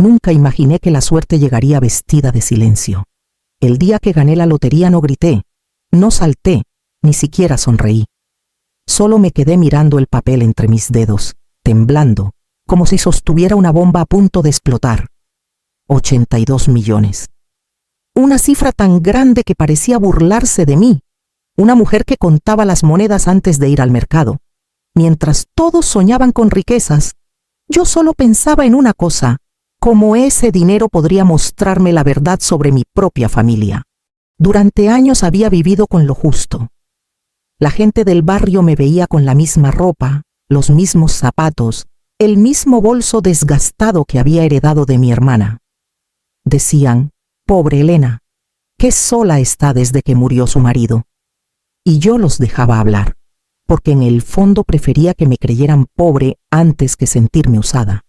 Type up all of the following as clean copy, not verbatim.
Nunca imaginé que la suerte llegaría vestida de silencio. El día que gané la lotería no grité, no salté, ni siquiera sonreí. Solo me quedé mirando el papel entre mis dedos, temblando, como si sostuviera una bomba a punto de explotar. 82 millones. Una cifra tan grande que parecía burlarse de mí. Una mujer que contaba las monedas antes de ir al mercado. Mientras todos soñaban con riquezas, yo solo pensaba en una cosa: cómo ese dinero podría mostrarme la verdad sobre mi propia familia. Durante años había vivido con lo justo. La gente del barrio me veía con la misma ropa, los mismos zapatos, el mismo bolso desgastado que había heredado de mi hermana. Decían: pobre Elena, qué sola está desde que murió su marido. Y yo los dejaba hablar, porque en el fondo prefería que me creyeran pobre antes que sentirme usada.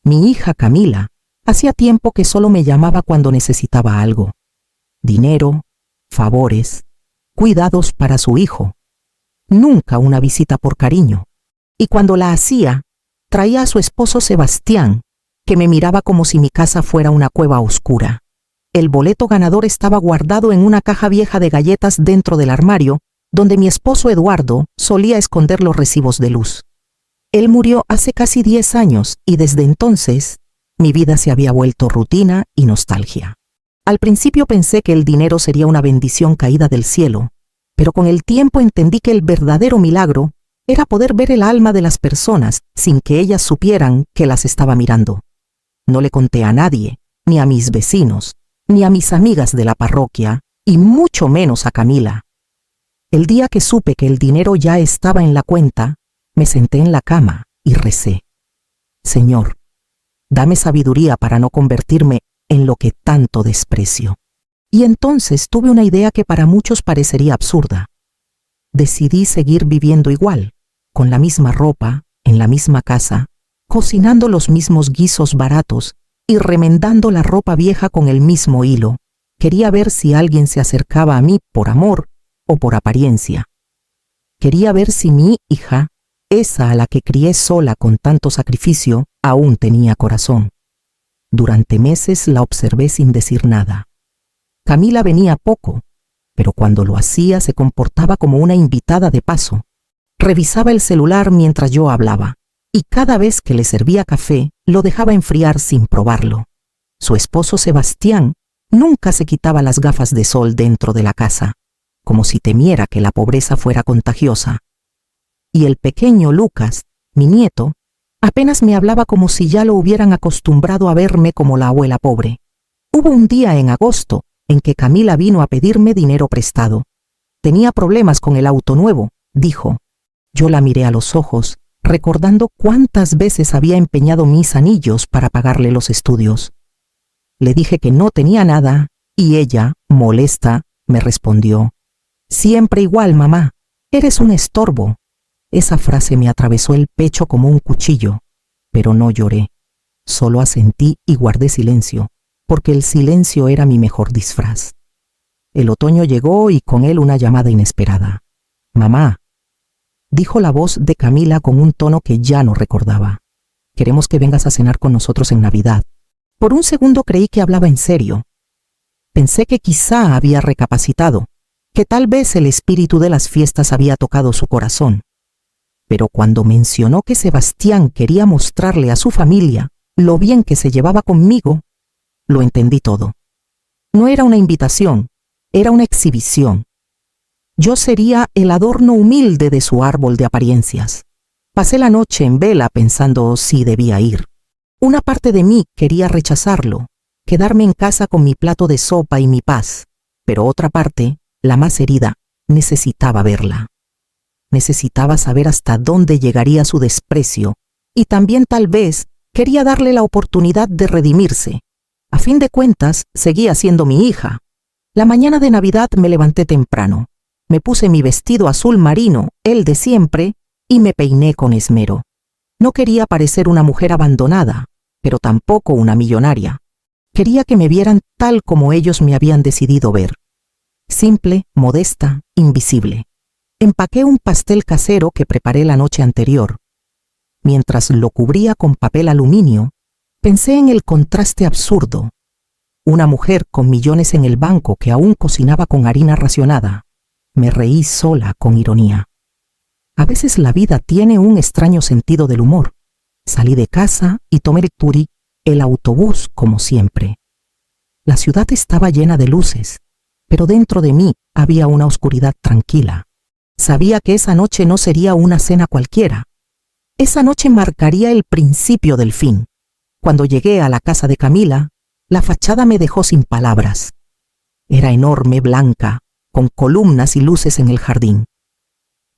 Mi hija Camila hacía tiempo que solo me llamaba cuando necesitaba algo: dinero, favores, cuidados para su hijo. Nunca una visita por cariño. Y cuando la hacía, traía a su esposo Sebastián, que me miraba como si mi casa fuera una cueva oscura. El boleto ganador estaba guardado en una caja vieja de galletas dentro del armario, donde mi esposo Eduardo solía esconder los recibos de luz. Él murió hace casi 10 años y desde entonces mi vida se había vuelto rutina y nostalgia. Al principio pensé que el dinero sería una bendición caída del cielo, pero con el tiempo entendí que el verdadero milagro era poder ver el alma de las personas sin que ellas supieran que las estaba mirando. No le conté a nadie, ni a mis vecinos, ni a mis amigas de la parroquia, y mucho menos a Camila. El día que supe que el dinero ya estaba en la cuenta, me senté en la cama y recé: Señor, dame sabiduría para no convertirme en lo que tanto desprecio. Y entonces tuve una idea que para muchos parecería absurda. Decidí seguir viviendo igual, con la misma ropa, en la misma casa, cocinando los mismos guisos baratos y remendando la ropa vieja con el mismo hilo. Quería ver si alguien se acercaba a mí por amor o por apariencia. Quería ver si mi hija, esa a la que crié sola con tanto sacrificio, aún tenía corazón. Durante meses la observé sin decir nada. Camila venía poco, pero cuando lo hacía se comportaba como una invitada de paso. Revisaba el celular mientras yo hablaba, y cada vez que le servía café, lo dejaba enfriar sin probarlo. Su esposo Sebastián nunca se quitaba las gafas de sol dentro de la casa, como si temiera que la pobreza fuera contagiosa. Y el pequeño Lucas, mi nieto, apenas me hablaba como si ya lo hubieran acostumbrado a verme como la abuela pobre. Hubo un día en agosto en que Camila vino a pedirme dinero prestado. Tenía problemas con el auto nuevo, dijo. Yo la miré a los ojos, recordando cuántas veces había empeñado mis anillos para pagarle los estudios. Le dije que no tenía nada, y ella, molesta, me respondió: siempre igual, mamá, eres un estorbo. Esa frase me atravesó el pecho como un cuchillo, pero no lloré. Solo asentí y guardé silencio, porque el silencio era mi mejor disfraz. El otoño llegó y con él una llamada inesperada. Mamá, dijo la voz de Camila con un tono que ya no recordaba. Queremos que vengas a cenar con nosotros en Navidad. Por un segundo creí que hablaba en serio. Pensé que quizá había recapacitado, que tal vez el espíritu de las fiestas había tocado su corazón. Pero cuando mencionó que Sebastián quería mostrarle a su familia lo bien que se llevaba conmigo, lo entendí todo. No era una invitación, era una exhibición. Yo sería el adorno humilde de su árbol de apariencias. Pasé la noche en vela pensando si debía ir. Una parte de mí quería rechazarlo, quedarme en casa con mi plato de sopa y mi paz, pero otra parte, la más herida, necesitaba verla. Necesitaba saber hasta dónde llegaría su desprecio, y también tal vez quería darle la oportunidad de redimirse. A fin de cuentas, seguía siendo mi hija. La mañana de Navidad me levanté temprano. Me puse mi vestido azul marino, el de siempre, y me peiné con esmero. No quería parecer una mujer abandonada, pero tampoco una millonaria. Quería que me vieran tal como ellos me habían decidido ver. Simple, modesta, invisible. Empaqué un pastel casero que preparé la noche anterior. Mientras lo cubría con papel aluminio, Pensé en el contraste absurdo. Una mujer con millones en el banco que aún cocinaba con harina racionada. Me reí sola con ironía. A veces la vida tiene un extraño sentido del humor. Salí de casa y tomé el autobús como siempre. La ciudad estaba llena de luces, pero dentro de mí había una oscuridad tranquila. Sabía que esa noche no sería una cena cualquiera. Esa noche marcaría el principio del fin. Cuando llegué a la casa de Camila, la fachada me dejó sin palabras. Era enorme, blanca, con columnas y luces en el jardín.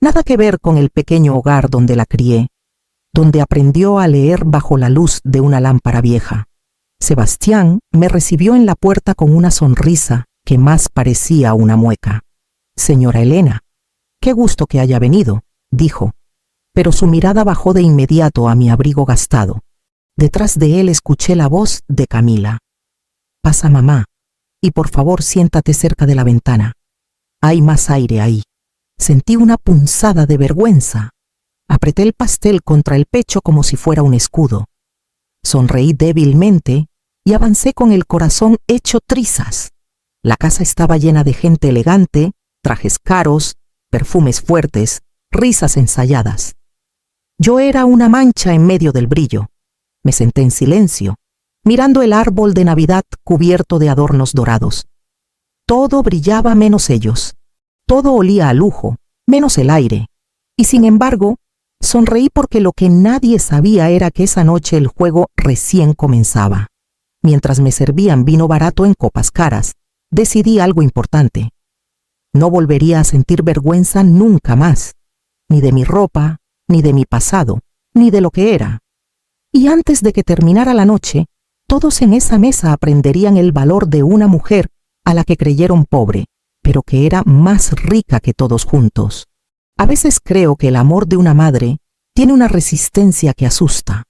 Nada que ver con el pequeño hogar donde la crié, donde aprendió a leer bajo la luz de una lámpara vieja. Sebastián me recibió en la puerta con una sonrisa que más parecía una mueca. «Señora Elena, qué gusto que haya venido», dijo, pero su mirada bajó de inmediato a mi abrigo gastado. Detrás de él escuché la voz de Camila. «Pasa, mamá, y por favor siéntate cerca de la ventana. Hay más aire ahí». Sentí una punzada de vergüenza. Apreté el pastel contra el pecho como si fuera un escudo. Sonreí débilmente y avancé con el corazón hecho trizas. La casa estaba llena de gente elegante, trajes caros, perfumes fuertes, risas ensayadas. Yo era una mancha en medio del brillo. Me senté en silencio, mirando el árbol de Navidad cubierto de adornos dorados. Todo brillaba menos ellos. Todo olía a lujo, menos el aire. Y sin embargo, sonreí porque lo que nadie sabía era que esa noche el juego recién comenzaba. Mientras me servían vino barato en copas caras, decidí algo importante. No volvería a sentir vergüenza nunca más, ni de mi ropa, ni de mi pasado, ni de lo que era. Y antes de que terminara la noche, todos en esa mesa aprenderían el valor de una mujer a la que creyeron pobre, pero que era más rica que todos juntos. A veces creo que el amor de una madre tiene una resistencia que asusta.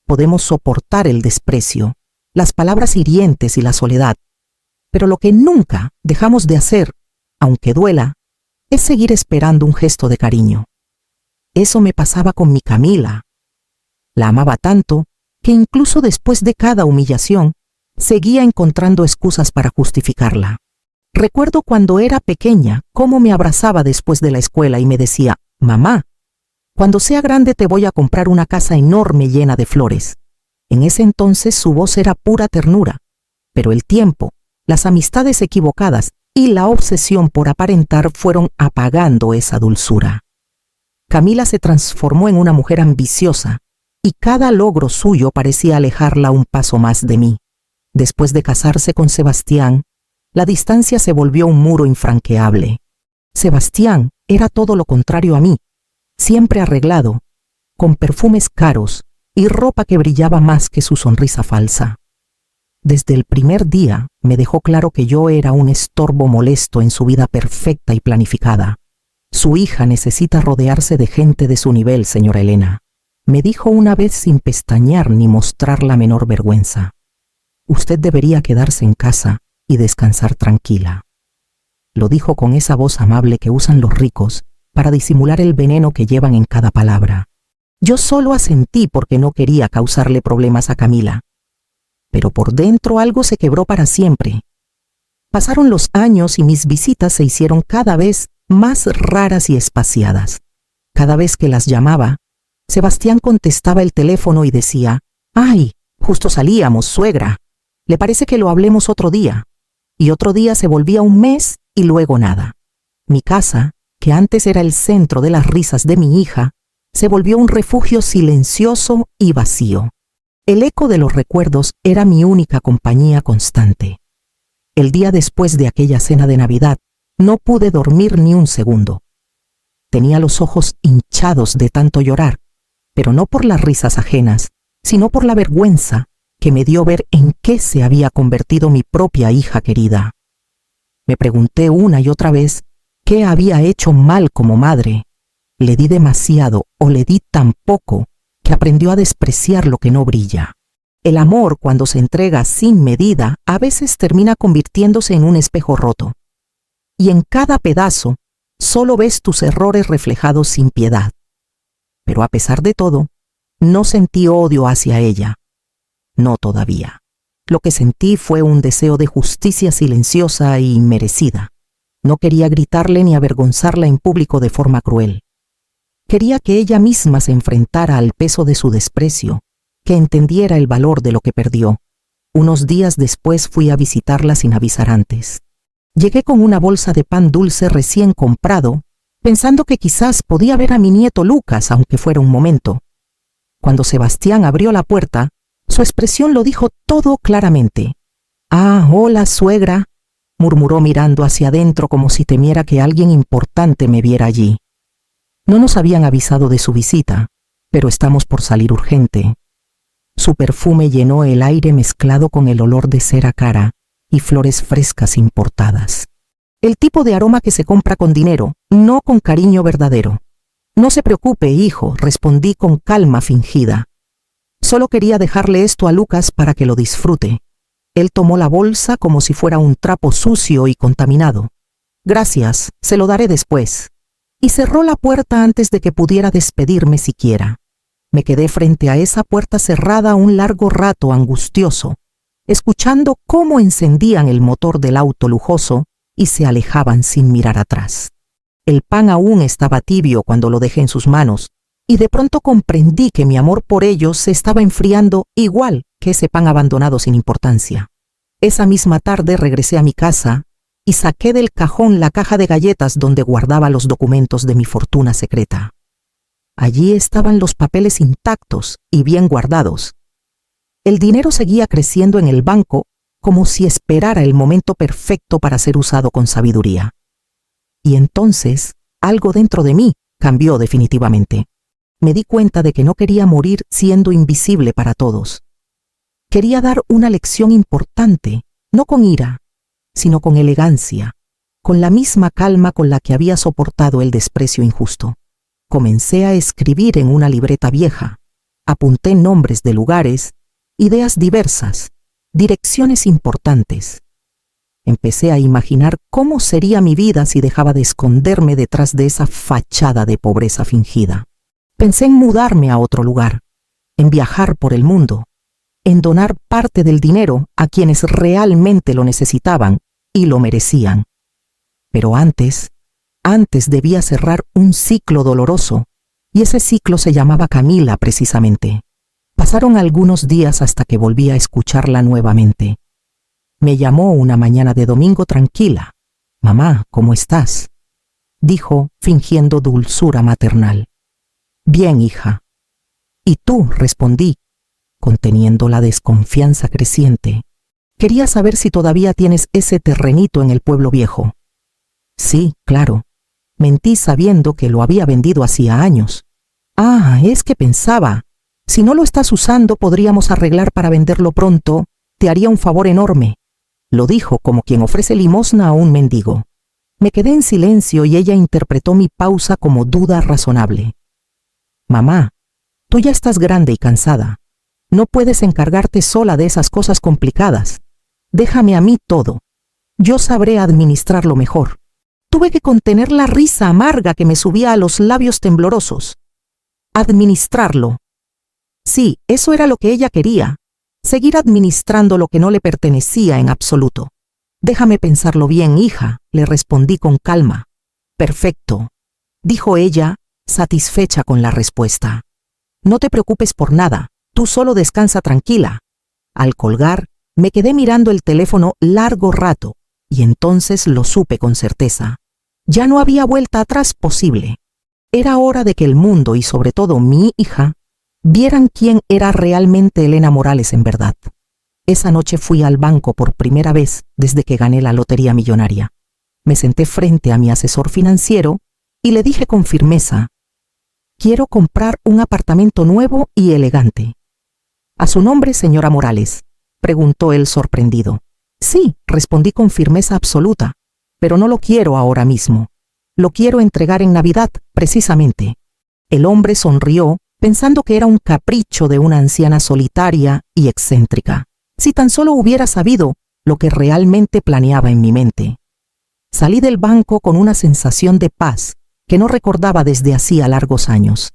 Podemos soportar el desprecio, las palabras hirientes y la soledad, pero lo que nunca dejamos de hacer, aunque duela, es seguir esperando un gesto de cariño. Eso me pasaba con mi Camila. La amaba tanto que incluso después de cada humillación, seguía encontrando excusas para justificarla. Recuerdo cuando era pequeña cómo me abrazaba después de la escuela y me decía: «Mamá, cuando sea grande te voy a comprar una casa enorme llena de flores». En ese entonces su voz era pura ternura, pero el tiempo, las amistades equivocadas y la obsesión por aparentar fueron apagando esa dulzura. Camila se transformó en una mujer ambiciosa y cada logro suyo parecía alejarla un paso más de mí. Después de casarse con Sebastián, la distancia se volvió un muro infranqueable. Sebastián era todo lo contrario a mí, siempre arreglado, con perfumes caros y ropa que brillaba más que su sonrisa falsa. Desde el primer día me dejó claro que yo era un estorbo molesto en su vida perfecta y planificada. «Su hija necesita rodearse de gente de su nivel, señora Elena», me dijo una vez sin pestañear ni mostrar la menor vergüenza. «Usted debería quedarse en casa y descansar tranquila». Lo dijo con esa voz amable que usan los ricos para disimular el veneno que llevan en cada palabra. Yo solo asentí porque no quería causarle problemas a Camila. Pero por dentro algo se quebró para siempre. Pasaron los años y mis visitas se hicieron cada vez más raras y espaciadas. Cada vez que las llamaba, Sebastián contestaba el teléfono y decía: «Ay, justo salíamos, suegra. ¿Le parece que lo hablemos otro día?». Y otro día se volvía un mes y luego nada. Mi casa, que antes era el centro de las risas de mi hija, se volvió un refugio silencioso y vacío. El eco de los recuerdos era mi única compañía constante. El día después de aquella cena de Navidad, no pude dormir ni un segundo. Tenía los ojos hinchados de tanto llorar, pero no por las risas ajenas, sino por la vergüenza que me dio ver en qué se había convertido mi propia hija querida. Me pregunté una y otra vez qué había hecho mal como madre. Le di demasiado o le di tan poco que aprendió a despreciar lo que no brilla. El amor, cuando se entrega sin medida, a veces termina convirtiéndose en un espejo roto. Y en cada pedazo solo ves tus errores reflejados sin piedad. Pero a pesar de todo, no sentí odio hacia ella. no todavía. Lo que sentí fue un deseo de justicia silenciosa y merecida. No quería gritarle ni avergonzarla en público de forma cruel. Quería que ella misma se enfrentara al peso de su desprecio, que entendiera el valor de lo que perdió. Unos días después fui a visitarla sin avisar antes. Llegué con una bolsa de pan dulce recién comprado, pensando que quizás podía ver a mi nieto Lucas, aunque fuera un momento. Cuando Sebastián abrió la puerta, su expresión lo dijo todo claramente. «Ah, hola, suegra», murmuró mirando hacia adentro como si temiera que alguien importante me viera allí. No nos habían avisado de su visita, pero estamos por salir urgente. Su perfume llenó el aire mezclado con el olor de cera cara y flores frescas importadas. El tipo de aroma que se compra con dinero, no con cariño verdadero. «No se preocupe, hijo», respondí con calma fingida. Solo quería dejarle esto a Lucas para que lo disfrute. Él tomó la bolsa como si fuera un trapo sucio y contaminado. «Gracias, se lo daré después». Y cerró la puerta antes de que pudiera despedirme siquiera. Me quedé frente a esa puerta cerrada un largo rato angustioso, escuchando cómo encendían el motor del auto lujoso y se alejaban sin mirar atrás. El pan aún estaba tibio cuando lo dejé en sus manos, y de pronto comprendí que mi amor por ellos se estaba enfriando igual que ese pan abandonado sin importancia. Esa misma tarde regresé a mi casa y saqué del cajón la caja de galletas donde guardaba los documentos de mi fortuna secreta. Allí estaban los papeles intactos y bien guardados. El dinero seguía creciendo en el banco como si esperara el momento perfecto para ser usado con sabiduría. Y entonces, algo dentro de mí cambió definitivamente. Me di cuenta de que no quería morir siendo invisible para todos. Quería dar una lección importante, no con ira, sino con elegancia, con la misma calma con la que había soportado el desprecio injusto. Comencé a escribir en una libreta vieja. Apunté nombres de lugares, ideas diversas, direcciones importantes. Empecé a imaginar cómo sería mi vida si dejaba de esconderme detrás de esa fachada de pobreza fingida. Pensé en mudarme a otro lugar, en viajar por el mundo, en donar parte del dinero a quienes realmente lo necesitaban y lo merecían. Pero antes debía cerrar un ciclo doloroso, y ese ciclo se llamaba Camila precisamente. Pasaron algunos días hasta que volví a escucharla nuevamente. Me llamó una mañana de domingo tranquila. «Mamá, ¿cómo estás?», dijo, fingiendo dulzura maternal. «Bien, hija». «¿Y tú?», respondí, conteniendo la desconfianza creciente. «Quería saber si todavía tienes ese terrenito en el pueblo viejo». «Sí, claro». Mentí sabiendo que lo había vendido hacía años. «Ah, es que pensaba, si no lo estás usando podríamos arreglar para venderlo pronto, te haría un favor enorme», lo dijo como quien ofrece limosna a un mendigo. Me quedé en silencio y ella interpretó mi pausa como duda razonable. «Mamá, tú ya estás grande y cansada. No puedes encargarte sola de esas cosas complicadas. Déjame a mí todo. Yo sabré administrarlo mejor». Tuve que contener la risa amarga que me subía a los labios temblorosos. Administrarlo. Sí, eso era lo que ella quería. Seguir administrando lo que no le pertenecía en absoluto. «Déjame pensarlo bien, hija», le respondí con calma. «Perfecto», dijo ella, satisfecha con la respuesta. «No te preocupes por nada, tú solo descansa tranquila». Al colgar, me quedé mirando el teléfono largo rato, y entonces lo supe con certeza. Ya no había vuelta atrás posible. Era hora de que el mundo, y sobre todo mi hija, vieran quién era realmente Elena Morales en verdad. Esa noche fui al banco por primera vez desde que gané la lotería millonaria. Me senté frente a mi asesor financiero y le dije con firmeza: «Quiero comprar un apartamento nuevo y elegante». «¿A su nombre, señora Morales?», preguntó él sorprendido. «Sí», respondí con firmeza absoluta, «pero no lo quiero ahora mismo. Lo quiero entregar en Navidad, precisamente». El hombre sonrió, pensando que era un capricho de una anciana solitaria y excéntrica. Si tan solo hubiera sabido lo que realmente planeaba en mi mente. Salí del banco con una sensación de paz que no recordaba desde hacía largos años.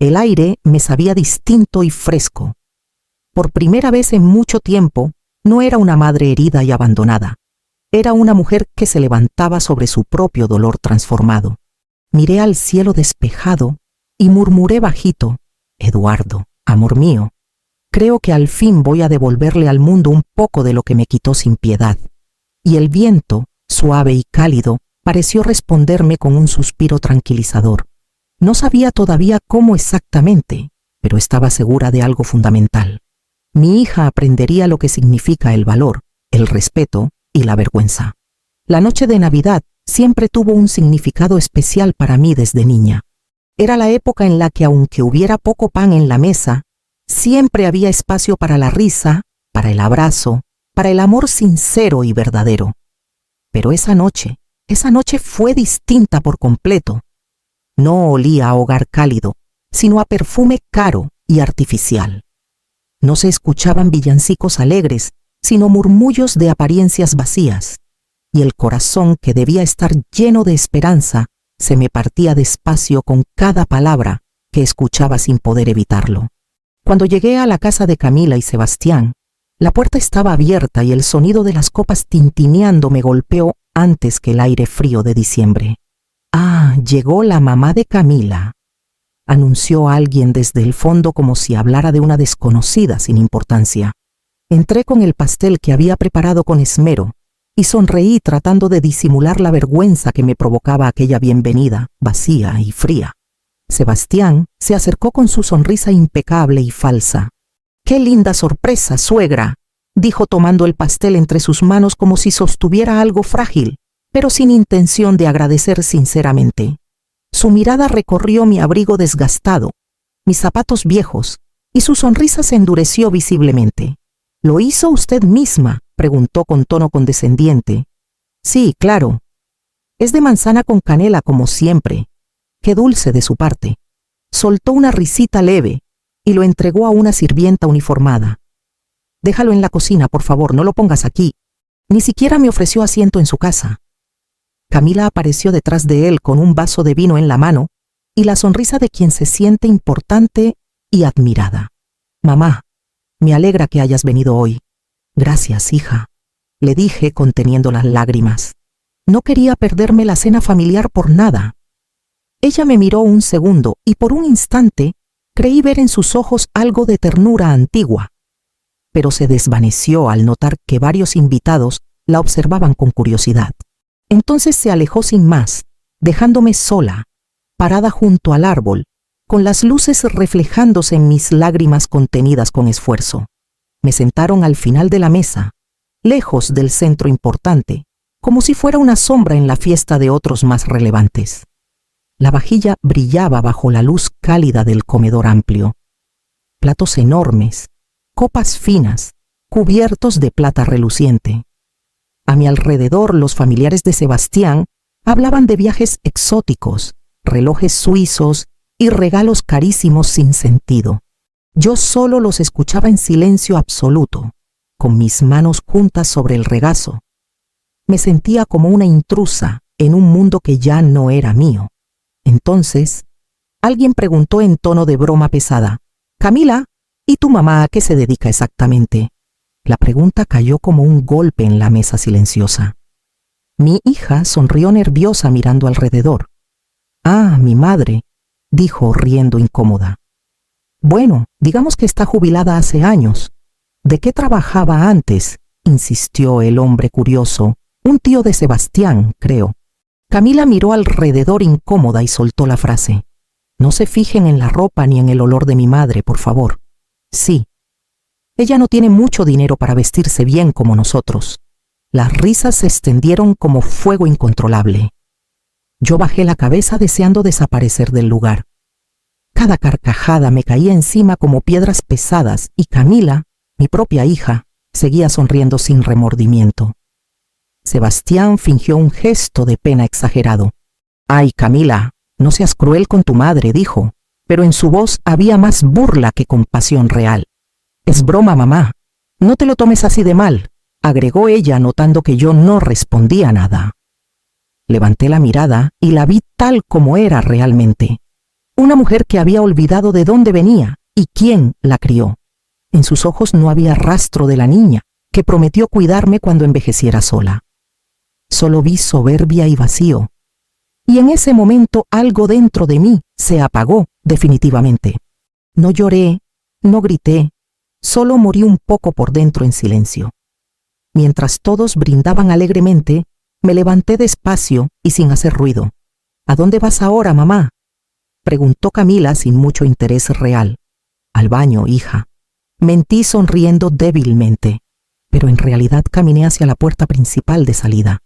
El aire me sabía distinto y fresco. Por primera vez en mucho tiempo, no era una madre herida y abandonada. Era una mujer que se levantaba sobre su propio dolor transformado. Miré al cielo despejado y murmuré bajito: Eduardo, amor mío, creo que al fin voy a devolverle al mundo un poco de lo que me quitó sin piedad. Y el viento, suave y cálido, pareció responderme con un suspiro tranquilizador. No sabía todavía cómo exactamente, pero estaba segura de algo fundamental. Mi hija aprendería lo que significa el valor, el respeto y la vergüenza. La noche de Navidad siempre tuvo un significado especial para mí desde niña. Era la época en la que, aunque hubiera poco pan en la mesa, siempre había espacio para la risa, para el abrazo, para el amor sincero y verdadero. Pero esa noche fue distinta por completo. No olía a hogar cálido, sino a perfume caro y artificial. No se escuchaban villancicos alegres, sino murmullos de apariencias vacías, y el corazón, que debía estar lleno de esperanza, se me partía despacio con cada palabra que escuchaba sin poder evitarlo. Cuando llegué a la casa de Camila y Sebastián, la puerta estaba abierta y el sonido de las copas tintineando me golpeó antes que el aire frío de diciembre. «Ah, llegó la mamá de Camila», anunció alguien desde el fondo como si hablara de una desconocida sin importancia. Entré con el pastel que había preparado con esmero y sonreí tratando de disimular la vergüenza que me provocaba aquella bienvenida, vacía y fría. Sebastián se acercó con su sonrisa impecable y falsa. «¡Qué linda sorpresa, suegra!», dijo tomando el pastel entre sus manos como si sostuviera algo frágil, pero sin intención de agradecer sinceramente. Su mirada recorrió mi abrigo desgastado, mis zapatos viejos, y su sonrisa se endureció visiblemente. «¿Lo hizo usted misma?», preguntó con tono condescendiente. «Sí, claro. Es de manzana con canela como siempre». Qué dulce de su parte. Soltó una risita leve y lo entregó a una sirvienta uniformada. «Déjalo en la cocina, por favor, no lo pongas aquí». Ni siquiera me ofreció asiento en su casa. Camila apareció detrás de él con un vaso de vino en la mano y la sonrisa de quien se siente importante y admirada. «Mamá, me alegra que hayas venido hoy». «Gracias, hija», le dije conteniendo las lágrimas. No quería perderme la cena familiar por nada. Ella me miró un segundo y por un instante creí ver en sus ojos algo de ternura antigua, pero se desvaneció al notar que varios invitados la observaban con curiosidad. Entonces se alejó sin más, dejándome sola, parada junto al árbol, con las luces reflejándose en mis lágrimas contenidas con esfuerzo. Me sentaron al final de la mesa, lejos del centro importante, como si fuera una sombra en la fiesta de otros más relevantes. La vajilla brillaba bajo la luz cálida del comedor amplio. Platos enormes, copas finas, cubiertos de plata reluciente. A mi alrededor, los familiares de Sebastián hablaban de viajes exóticos, relojes suizos y regalos carísimos sin sentido. Yo solo los escuchaba en silencio absoluto, con mis manos juntas sobre el regazo. Me sentía como una intrusa en un mundo que ya no era mío. Entonces, alguien preguntó en tono de broma pesada: «Camila, ¿y tu mamá a qué se dedica exactamente?». La pregunta cayó como un golpe en la mesa silenciosa. Mi hija sonrió nerviosa mirando alrededor. «Ah, mi madre», dijo riendo incómoda. «Bueno, digamos que está jubilada hace años». «¿De qué trabajaba antes?», insistió el hombre curioso, un tío de Sebastián, creo. Camila miró alrededor incómoda y soltó la frase: «No se fijen en la ropa ni en el olor de mi madre, por favor». «Sí. Ella no tiene mucho dinero para vestirse bien como nosotros». Las risas se extendieron como fuego incontrolable. Yo bajé la cabeza deseando desaparecer del lugar. Cada carcajada me caía encima como piedras pesadas y Camila, mi propia hija, seguía sonriendo sin remordimiento. Sebastián fingió un gesto de pena exagerado. «Ay, Camila, no seas cruel con tu madre», dijo, pero en su voz había más burla que compasión real. «Es broma, mamá. No te lo tomes así de mal», agregó ella notando que yo no respondía nada. Levanté la mirada y la vi tal como era realmente. Una mujer que había olvidado de dónde venía y quién la crió. En sus ojos no había rastro de la niña que prometió cuidarme cuando envejeciera sola. Solo vi soberbia y vacío. Y en ese momento algo dentro de mí se apagó definitivamente. No lloré, no grité, solo morí un poco por dentro en silencio. Mientras todos brindaban alegremente, me levanté despacio y sin hacer ruido. ¿A dónde vas ahora, mamá?, preguntó Camila sin mucho interés real. Al baño, hija. Mentí sonriendo débilmente, pero en realidad caminé hacia la puerta principal de salida.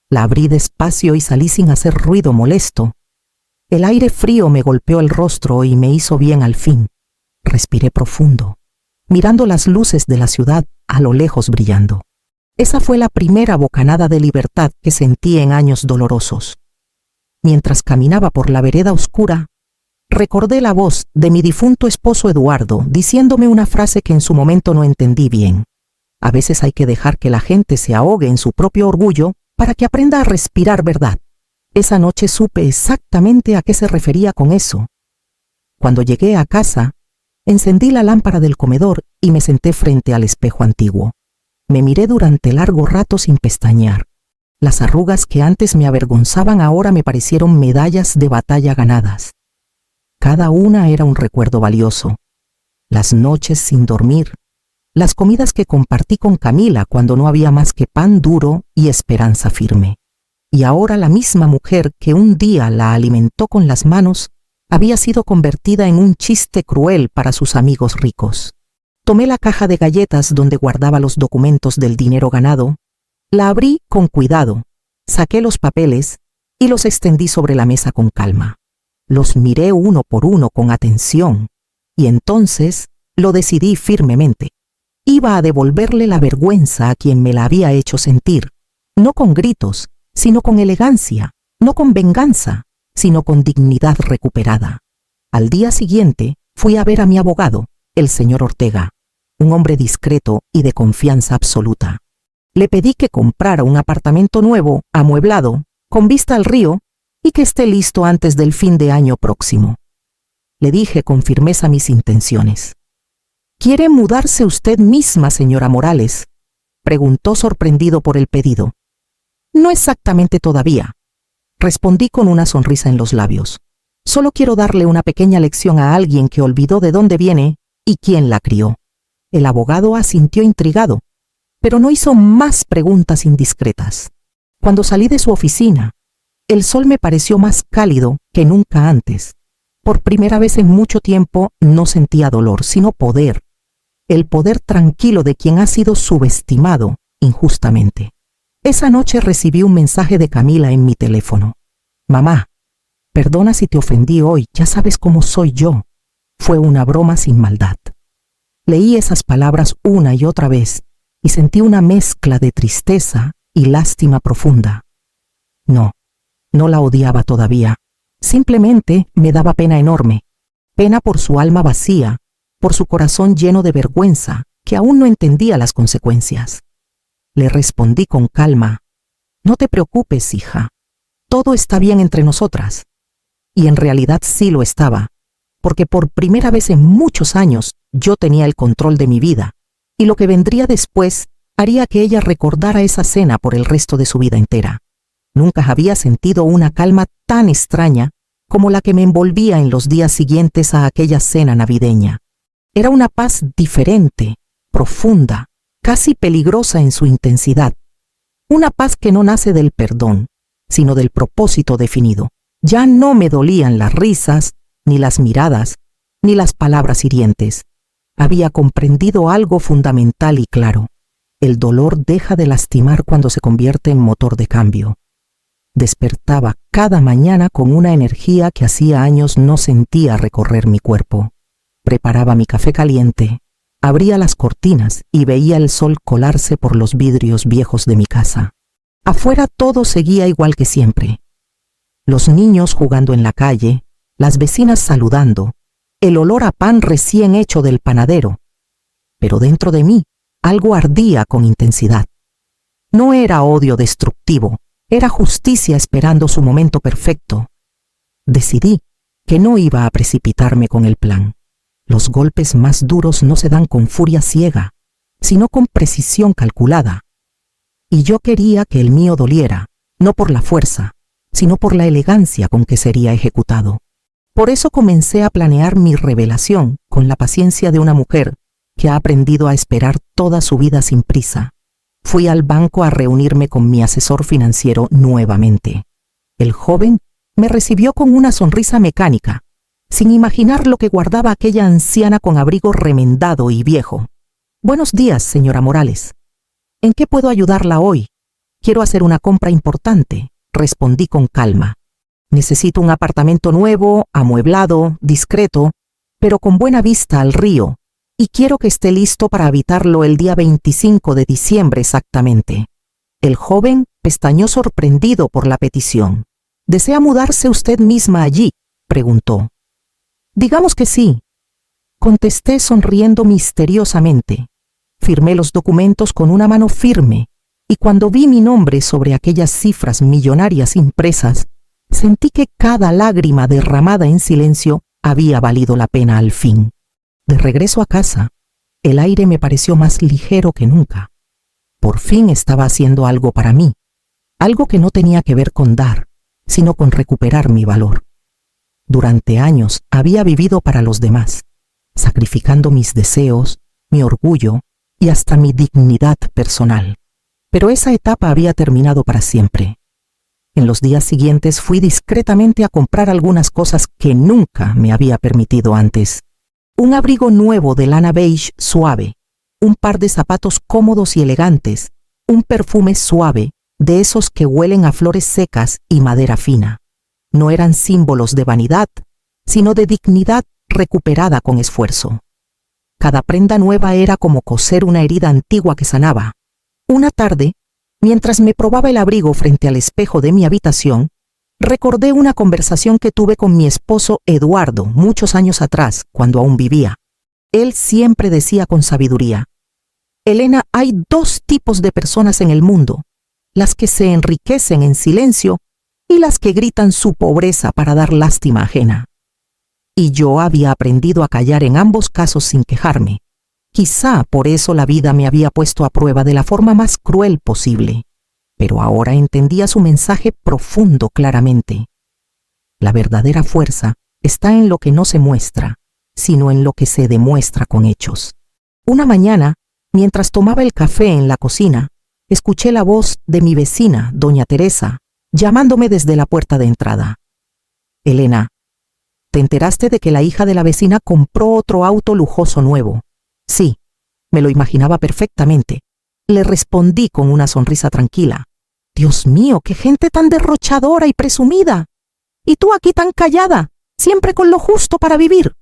La abrí despacio y salí sin hacer ruido molesto. El aire frío me golpeó el rostro y me hizo bien al fin. Respiré profundo, mirando las luces de la ciudad a lo lejos brillando. Esa fue la primera bocanada de libertad que sentí en años dolorosos. Mientras caminaba por la vereda oscura, recordé la voz de mi difunto esposo Eduardo diciéndome una frase que en su momento no entendí bien. A veces hay que dejar que la gente se ahogue en su propio orgullo para que aprenda a respirar verdad. Esa noche supe exactamente a qué se refería con eso. Cuando llegué a casa, encendí la lámpara del comedor y me senté frente al espejo antiguo. Me miré durante largo rato sin pestañear. Las arrugas que antes me avergonzaban ahora me parecieron medallas de batalla ganadas. Cada una era un recuerdo valioso. Las noches sin dormir, las comidas que compartí con Camila cuando no había más que pan duro y esperanza firme. Y ahora la misma mujer que un día la alimentó con las manos había sido convertida en un chiste cruel para sus amigos ricos. Tomé la caja de galletas donde guardaba los documentos del dinero ganado, la abrí con cuidado, saqué los papeles y los extendí sobre la mesa con calma. Los miré uno por uno con atención y entonces lo decidí firmemente. Iba a devolverle la vergüenza a quien me la había hecho sentir, no con gritos, sino con elegancia, no con venganza, sino con dignidad recuperada. Al día siguiente fui a ver a mi abogado, el señor Ortega, un hombre discreto y de confianza absoluta. Le pedí que comprara un apartamento nuevo, amueblado, con vista al río, y que esté listo antes del fin de año próximo. Le dije con firmeza mis intenciones. ¿Quiere mudarse usted misma, señora Morales?, preguntó sorprendido por el pedido. No exactamente todavía, respondí con una sonrisa en los labios. Solo quiero darle una pequeña lección a alguien que olvidó de dónde viene y quién la crió. El abogado asintió intrigado, pero no hizo más preguntas indiscretas. Cuando salí de su oficina, el sol me pareció más cálido que nunca antes. Por primera vez en mucho tiempo no sentía dolor, sino poder. El poder tranquilo de quien ha sido subestimado injustamente. Esa noche recibí un mensaje de Camila en mi teléfono. Mamá, perdona si te ofendí hoy, ya sabes cómo soy yo. Fue una broma sin maldad. Leí esas palabras una y otra vez y sentí una mezcla de tristeza y lástima profunda. No la odiaba todavía. Simplemente me daba pena enorme. Pena por su alma vacía, por su corazón lleno de vergüenza, que aún no entendía las consecuencias. Le respondí con calma. No te preocupes, hija. Todo está bien entre nosotras. Y en realidad sí lo estaba, porque por primera vez en muchos años yo tenía el control de mi vida, y lo que vendría después haría que ella recordara esa cena por el resto de su vida entera. Nunca había sentido una calma tan extraña como la que me envolvía en los días siguientes a aquella cena navideña. Era una paz diferente, profunda, casi peligrosa en su intensidad. Una paz que no nace del perdón, sino del propósito definido. Ya no me dolían las risas, ni las miradas, ni las palabras hirientes. Había comprendido algo fundamental y claro. El dolor deja de lastimar cuando se convierte en motor de cambio. Despertaba cada mañana con una energía que hacía años no sentía recorrer mi cuerpo. Preparaba mi café caliente, abría las cortinas y veía el sol colarse por los vidrios viejos de mi casa. Afuera todo seguía igual que siempre. Los niños jugando en la calle, las vecinas saludando, el olor a pan recién hecho del panadero. Pero dentro de mí, algo ardía con intensidad. No era odio destructivo, era justicia esperando su momento perfecto. Decidí que no iba a precipitarme con el plan. Los golpes más duros no se dan con furia ciega, sino con precisión calculada. Y yo quería que el mío doliera, no por la fuerza, sino por la elegancia con que sería ejecutado. Por eso comencé a planear mi revelación con la paciencia de una mujer que ha aprendido a esperar toda su vida sin prisa. Fui al banco a reunirme con mi asesor financiero nuevamente. El joven me recibió con una sonrisa mecánica, sin imaginar lo que guardaba aquella anciana con abrigo remendado y viejo. «Buenos días, señora Morales. ¿En qué puedo ayudarla hoy? Quiero hacer una compra importante», respondí con calma. «Necesito un apartamento nuevo, amueblado, discreto, pero con buena vista al río, y quiero que esté listo para habitarlo el día 25 de diciembre exactamente». El joven pestañeó sorprendido por la petición. «¿Desea mudarse usted misma allí?», preguntó. «Digamos que sí», contesté sonriendo misteriosamente. Firmé los documentos con una mano firme, y cuando vi mi nombre sobre aquellas cifras millonarias impresas, sentí que cada lágrima derramada en silencio había valido la pena al fin. De regreso a casa, el aire me pareció más ligero que nunca. Por fin estaba haciendo algo para mí, algo que no tenía que ver con dar, sino con recuperar mi valor. Durante años había vivido para los demás, sacrificando mis deseos, mi orgullo y hasta mi dignidad personal. Pero esa etapa había terminado para siempre. En los días siguientes fui discretamente a comprar algunas cosas que nunca me había permitido antes. Un abrigo nuevo de lana beige suave, un par de zapatos cómodos y elegantes, un perfume suave, de esos que huelen a flores secas y madera fina. No eran símbolos de vanidad, sino de dignidad recuperada con esfuerzo. Cada prenda nueva era como coser una herida antigua que sanaba. Una tarde, mientras me probaba el abrigo frente al espejo de mi habitación, recordé una conversación que tuve con mi esposo Eduardo muchos años atrás, cuando aún vivía. Él siempre decía con sabiduría: «Elena, hay dos tipos de personas en el mundo, las que se enriquecen en silencio y las que gritan su pobreza para dar lástima ajena». Y yo había aprendido a callar en ambos casos sin quejarme. Quizá por eso la vida me había puesto a prueba de la forma más cruel posible. Pero ahora entendía su mensaje profundo claramente. La verdadera fuerza está en lo que no se muestra, sino en lo que se demuestra con hechos. Una mañana, mientras tomaba el café en la cocina, escuché la voz de mi vecina, doña Teresa, llamándome desde la puerta de entrada. «Elena, ¿te enteraste de que la hija de la vecina compró otro auto lujoso nuevo?» «Sí, me lo imaginaba perfectamente», le respondí con una sonrisa tranquila. «Dios mío, qué gente tan derrochadora y presumida. Y tú aquí tan callada, siempre con lo justo para vivir».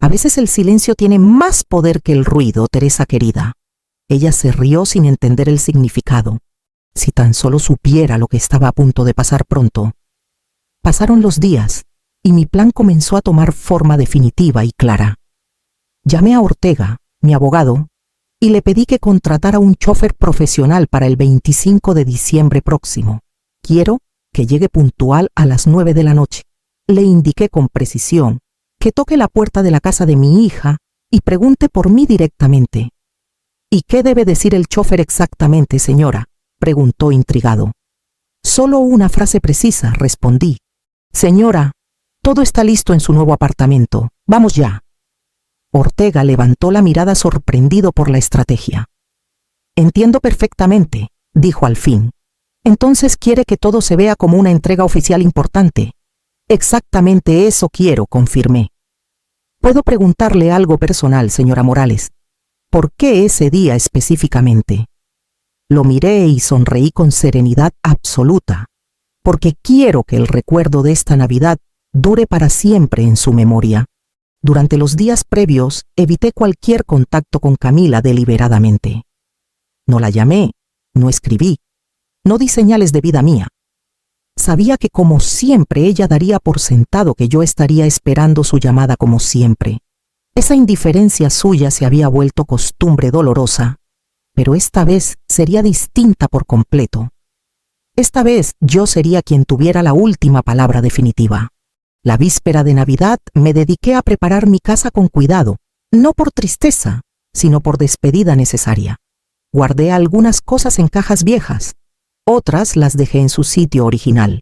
A veces el silencio tiene más poder que el ruido, Teresa querida. Ella se rió sin entender el significado. Si tan solo supiera lo que estaba a punto de pasar pronto. Pasaron los días, y mi plan comenzó a tomar forma definitiva y clara. Llamé a Ortega, mi abogado, y le pedí que contratara un chofer profesional para el 25 de diciembre próximo. «Quiero que llegue puntual a las 9 de la noche», le indiqué con precisión, «que toque la puerta de la casa de mi hija y pregunte por mí directamente». «¿Y qué debe decir el chofer exactamente, señora?», preguntó intrigado. «Solo una frase precisa», respondí. «Señora, todo está listo en su nuevo apartamento. Vamos ya». Ortega levantó la mirada sorprendido por la estrategia. «Entiendo perfectamente», dijo al fin. «Entonces quiere que todo se vea como una entrega oficial importante». «Exactamente eso quiero», confirmé. «¿Puedo preguntarle algo personal, señora Morales? ¿Por qué ese día específicamente?». Lo miré y sonreí con serenidad absoluta, porque quiero que el recuerdo de esta Navidad dure para siempre en su memoria. Durante los días previos evité cualquier contacto con Camila deliberadamente. No la llamé, no escribí, no di señales de vida mía. Sabía que como siempre ella daría por sentado que yo estaría esperando su llamada como siempre. Esa indiferencia suya se había vuelto costumbre dolorosa, pero esta vez sería distinta por completo. Esta vez yo sería quien tuviera la última palabra definitiva. La víspera de Navidad me dediqué a preparar mi casa con cuidado, no por tristeza, sino por despedida necesaria. Guardé algunas cosas en cajas viejas, otras las dejé en su sitio original.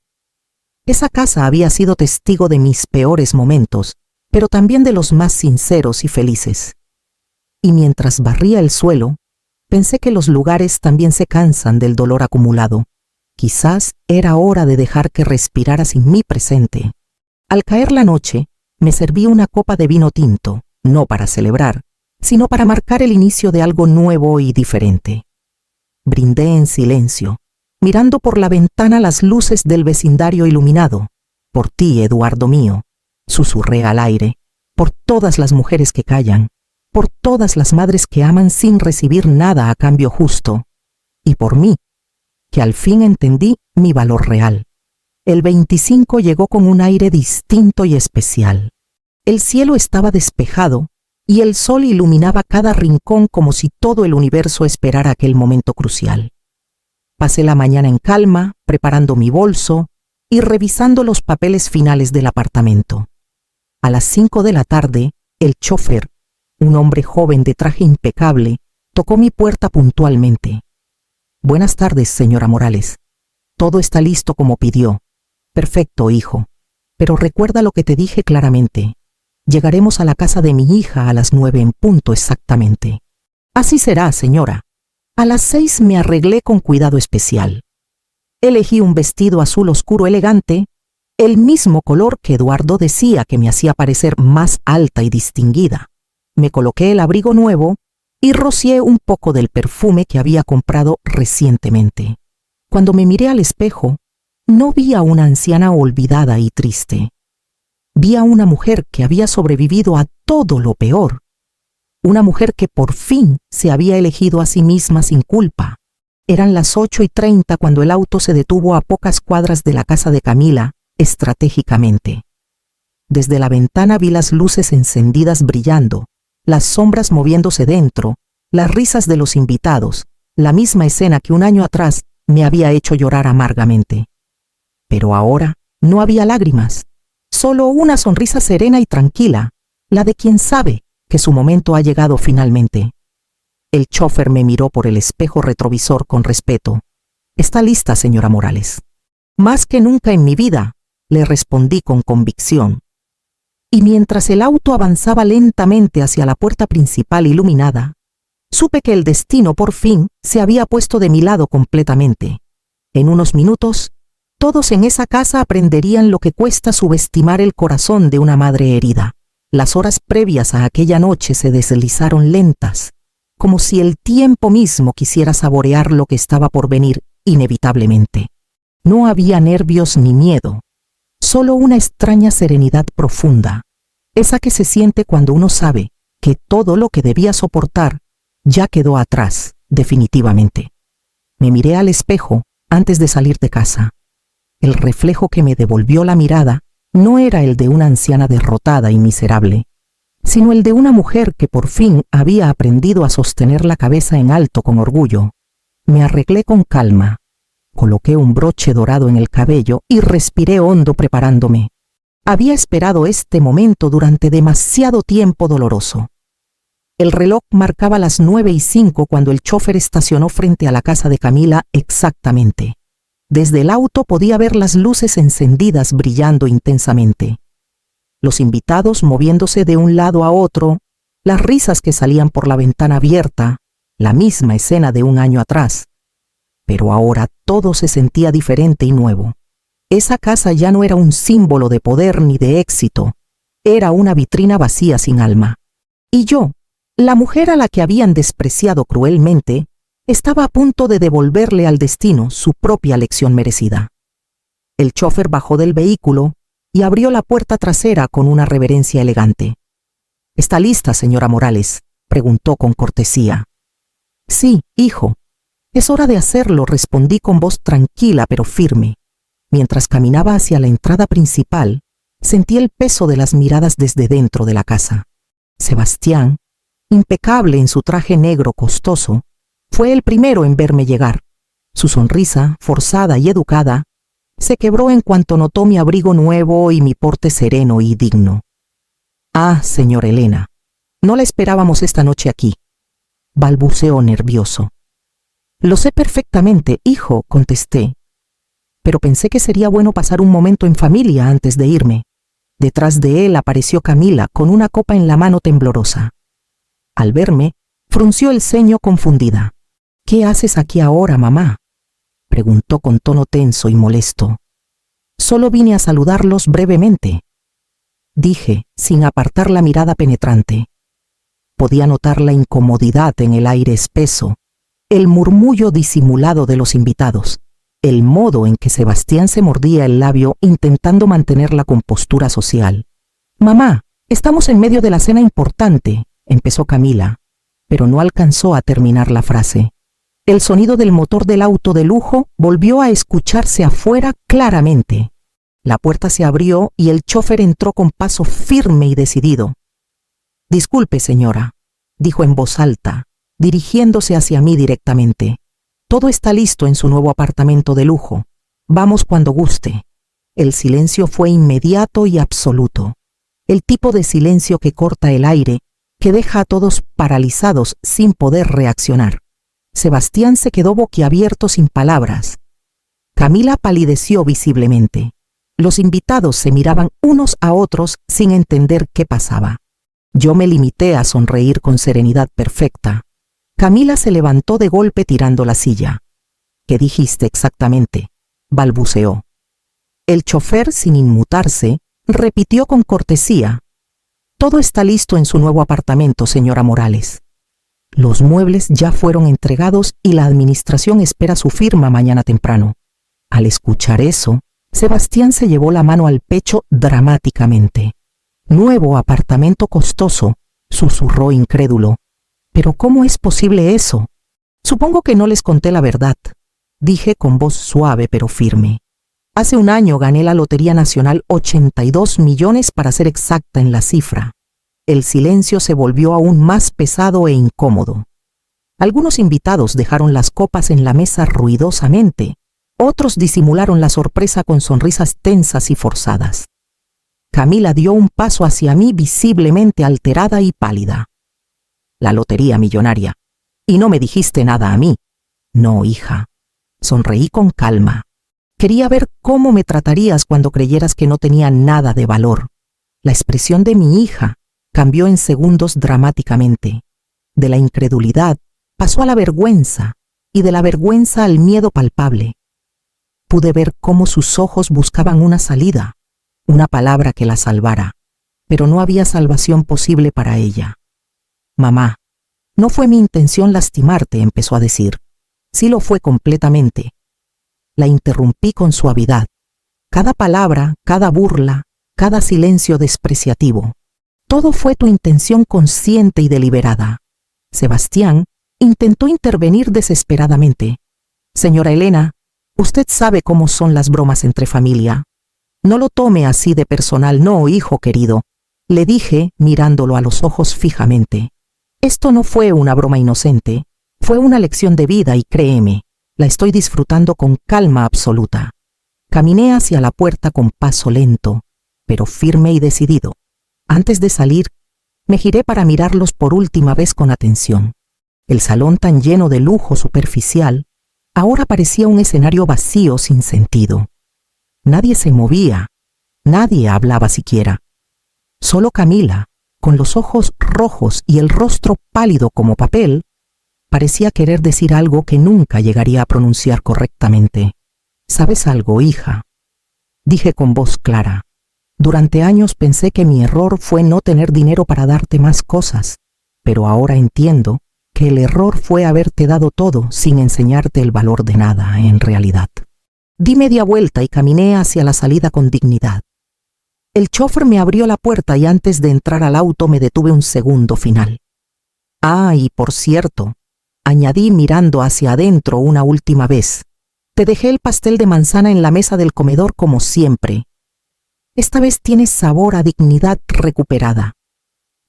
Esa casa había sido testigo de mis peores momentos, pero también de los más sinceros y felices. Y mientras barría el suelo, pensé que los lugares también se cansan del dolor acumulado. Quizás era hora de dejar que respirara sin mi presente. Al caer la noche, me serví una copa de vino tinto, no para celebrar, sino para marcar el inicio de algo nuevo y diferente. Brindé en silencio, mirando por la ventana las luces del vecindario iluminado. Por ti, Eduardo mío, susurré al aire, por todas las mujeres que callan, por todas las madres que aman sin recibir nada a cambio justo, y por mí, que al fin entendí mi valor real. El 25 llegó con un aire distinto y especial. El cielo estaba despejado y el sol iluminaba cada rincón como si todo el universo esperara aquel momento crucial. Pasé la mañana en calma, preparando mi bolso y revisando los papeles finales del apartamento. A las 5 de la tarde, el chofer, un hombre joven de traje impecable, tocó mi puerta puntualmente. «Buenas tardes, señora Morales. Todo está listo como pidió. Perfecto, hijo. Pero recuerda lo que te dije claramente. Llegaremos a la casa de mi hija a las 9 en punto exactamente». «Así será, señora». A las 6 me arreglé con cuidado especial. Elegí un vestido azul oscuro elegante, el mismo color que Eduardo decía que me hacía parecer más alta y distinguida. Me coloqué el abrigo nuevo y rocié un poco del perfume que había comprado recientemente. Cuando me miré al espejo, no vi a una anciana olvidada y triste. Vi a una mujer que había sobrevivido a todo lo peor. Una mujer que por fin se había elegido a sí misma sin culpa. Eran las 8:30 cuando el auto se detuvo a pocas cuadras de la casa de Camila, estratégicamente. Desde la ventana vi las luces encendidas brillando, las sombras moviéndose dentro, las risas de los invitados, la misma escena que un año atrás me había hecho llorar amargamente. Pero ahora no había lágrimas, solo una sonrisa serena y tranquila, la de quien sabe que su momento ha llegado finalmente. El chofer me miró por el espejo retrovisor con respeto. «Está lista, señora Morales». «Más que nunca en mi vida», le respondí con convicción. Y mientras el auto avanzaba lentamente hacia la puerta principal iluminada, supe que el destino por fin se había puesto de mi lado completamente. En unos minutos, todos en esa casa aprenderían lo que cuesta subestimar el corazón de una madre herida. Las horas previas a aquella noche se deslizaron lentas, como si el tiempo mismo quisiera saborear lo que estaba por venir inevitablemente. No había nervios ni miedo, solo una extraña serenidad profunda, esa que se siente cuando uno sabe que todo lo que debía soportar ya quedó atrás, definitivamente. Me miré al espejo antes de salir de casa. El reflejo que me devolvió la mirada no era el de una anciana derrotada y miserable, sino el de una mujer que por fin había aprendido a sostener la cabeza en alto con orgullo. Me arreglé con calma, coloqué un broche dorado en el cabello y respiré hondo preparándome. Había esperado este momento durante demasiado tiempo doloroso. El reloj marcaba las 9:05 cuando el chofer estacionó frente a la casa de Camila exactamente. Desde el auto podía ver las luces encendidas brillando intensamente. Los invitados moviéndose de un lado a otro, las risas que salían por la ventana abierta, la misma escena de un año atrás. Pero ahora todo se sentía diferente y nuevo. Esa casa ya no era un símbolo de poder ni de éxito, era una vitrina vacía sin alma. Y yo, la mujer a la que habían despreciado cruelmente, estaba a punto de devolverle al destino su propia lección merecida. El chofer bajó del vehículo y abrió la puerta trasera con una reverencia elegante. «¿Está lista, señora Morales?», preguntó con cortesía. «Sí, hijo. Es hora de hacerlo», respondí con voz tranquila pero firme. Mientras caminaba hacia la entrada principal, sentí el peso de las miradas desde dentro de la casa. Sebastián, impecable en su traje negro costoso, fue el primero en verme llegar. Su sonrisa, forzada y educada, Se quebró en cuanto notó mi abrigo nuevo y mi porte sereno y digno. Ah, señora Elena, no la esperábamos esta noche aquí, balbuceó nervioso. Lo sé perfectamente, hijo, contesté, pero pensé que sería bueno pasar un momento en familia antes de irme. Detrás de él apareció Camila con una copa en la mano temblorosa. Al verme, frunció el ceño confundida. ¿Qué haces aquí ahora, mamá?, preguntó con tono tenso y molesto. Solo vine a saludarlos brevemente, dije, sin apartar la mirada penetrante. Podía notar la incomodidad en el aire espeso, el murmullo disimulado de los invitados, el modo en que Sebastián se mordía el labio intentando mantener la compostura social. Mamá, estamos en medio de la cena importante, empezó Camila, pero no alcanzó a terminar la frase. El sonido del motor del auto de lujo volvió a escucharse afuera claramente. La puerta se abrió y el chofer entró con paso firme y decidido. Disculpe, señora, dijo en voz alta, dirigiéndose hacia mí directamente. Todo está listo en su nuevo apartamento de lujo. Vamos cuando guste. El silencio fue inmediato y absoluto. El tipo de silencio que corta el aire, que deja a todos paralizados sin poder reaccionar. Sebastián se quedó boquiabierto sin palabras. Camila palideció visiblemente. Los invitados se miraban unos a otros sin entender qué pasaba. Yo me limité a sonreír con serenidad perfecta. Camila se levantó de golpe tirando la silla. ¿Qué dijiste exactamente?, balbuceó. El chofer, sin inmutarse, repitió con cortesía. Todo está listo en su nuevo apartamento, señora Morales. Los muebles ya fueron entregados y la administración espera su firma mañana temprano. Al escuchar eso, Sebastián se llevó la mano al pecho dramáticamente. Nuevo apartamento costoso, susurró incrédulo. ¿Pero cómo es posible eso? Supongo que no les conté la verdad, dije con voz suave pero firme. Hace un año gané la Lotería Nacional 82 millones para ser exacta en la cifra. El silencio se volvió aún más pesado e incómodo. Algunos invitados dejaron las copas en la mesa ruidosamente. Otros disimularon la sorpresa con sonrisas tensas y forzadas. Camila dio un paso hacia mí visiblemente alterada y pálida. La lotería millonaria. Y no me dijiste nada a mí. No, hija. Sonreí con calma. Quería ver cómo me tratarías cuando creyeras que no tenía nada de valor. La expresión de mi hija cambió en segundos dramáticamente. De la incredulidad pasó a la vergüenza y de la vergüenza al miedo palpable. Pude ver cómo sus ojos buscaban una salida, una palabra que la salvara, pero no había salvación posible para ella. Mamá, no fue mi intención lastimarte, empezó a decir. Sí lo fue completamente. La interrumpí con suavidad. Cada palabra, cada burla, cada silencio despreciativo. Todo fue tu intención consciente y deliberada. Sebastián intentó intervenir desesperadamente. Señora Elena, usted sabe cómo son las bromas entre familia. No lo tome así de personal, no, hijo querido, le dije mirándolo a los ojos fijamente. Esto no fue una broma inocente, fue una lección de vida y créeme, la estoy disfrutando con calma absoluta. Caminé hacia la puerta con paso lento, pero firme y decidido. Antes de salir, me giré para mirarlos por última vez con atención. El salón tan lleno de lujo superficial ahora parecía un escenario vacío sin sentido. Nadie se movía, nadie hablaba siquiera. Solo Camila, con los ojos rojos y el rostro pálido como papel, parecía querer decir algo que nunca llegaría a pronunciar correctamente. ¿Sabes algo, hija?, dije con voz clara. Durante años pensé que mi error fue no tener dinero para darte más cosas, pero ahora entiendo que el error fue haberte dado todo sin enseñarte el valor de nada en realidad. Di media vuelta y caminé hacia la salida con dignidad. El chofer me abrió la puerta y antes de entrar al auto me detuve un segundo final. Ah, y por cierto, añadí mirando hacia adentro una última vez, te dejé el pastel de manzana en la mesa del comedor como siempre. Esta vez tiene sabor a dignidad recuperada.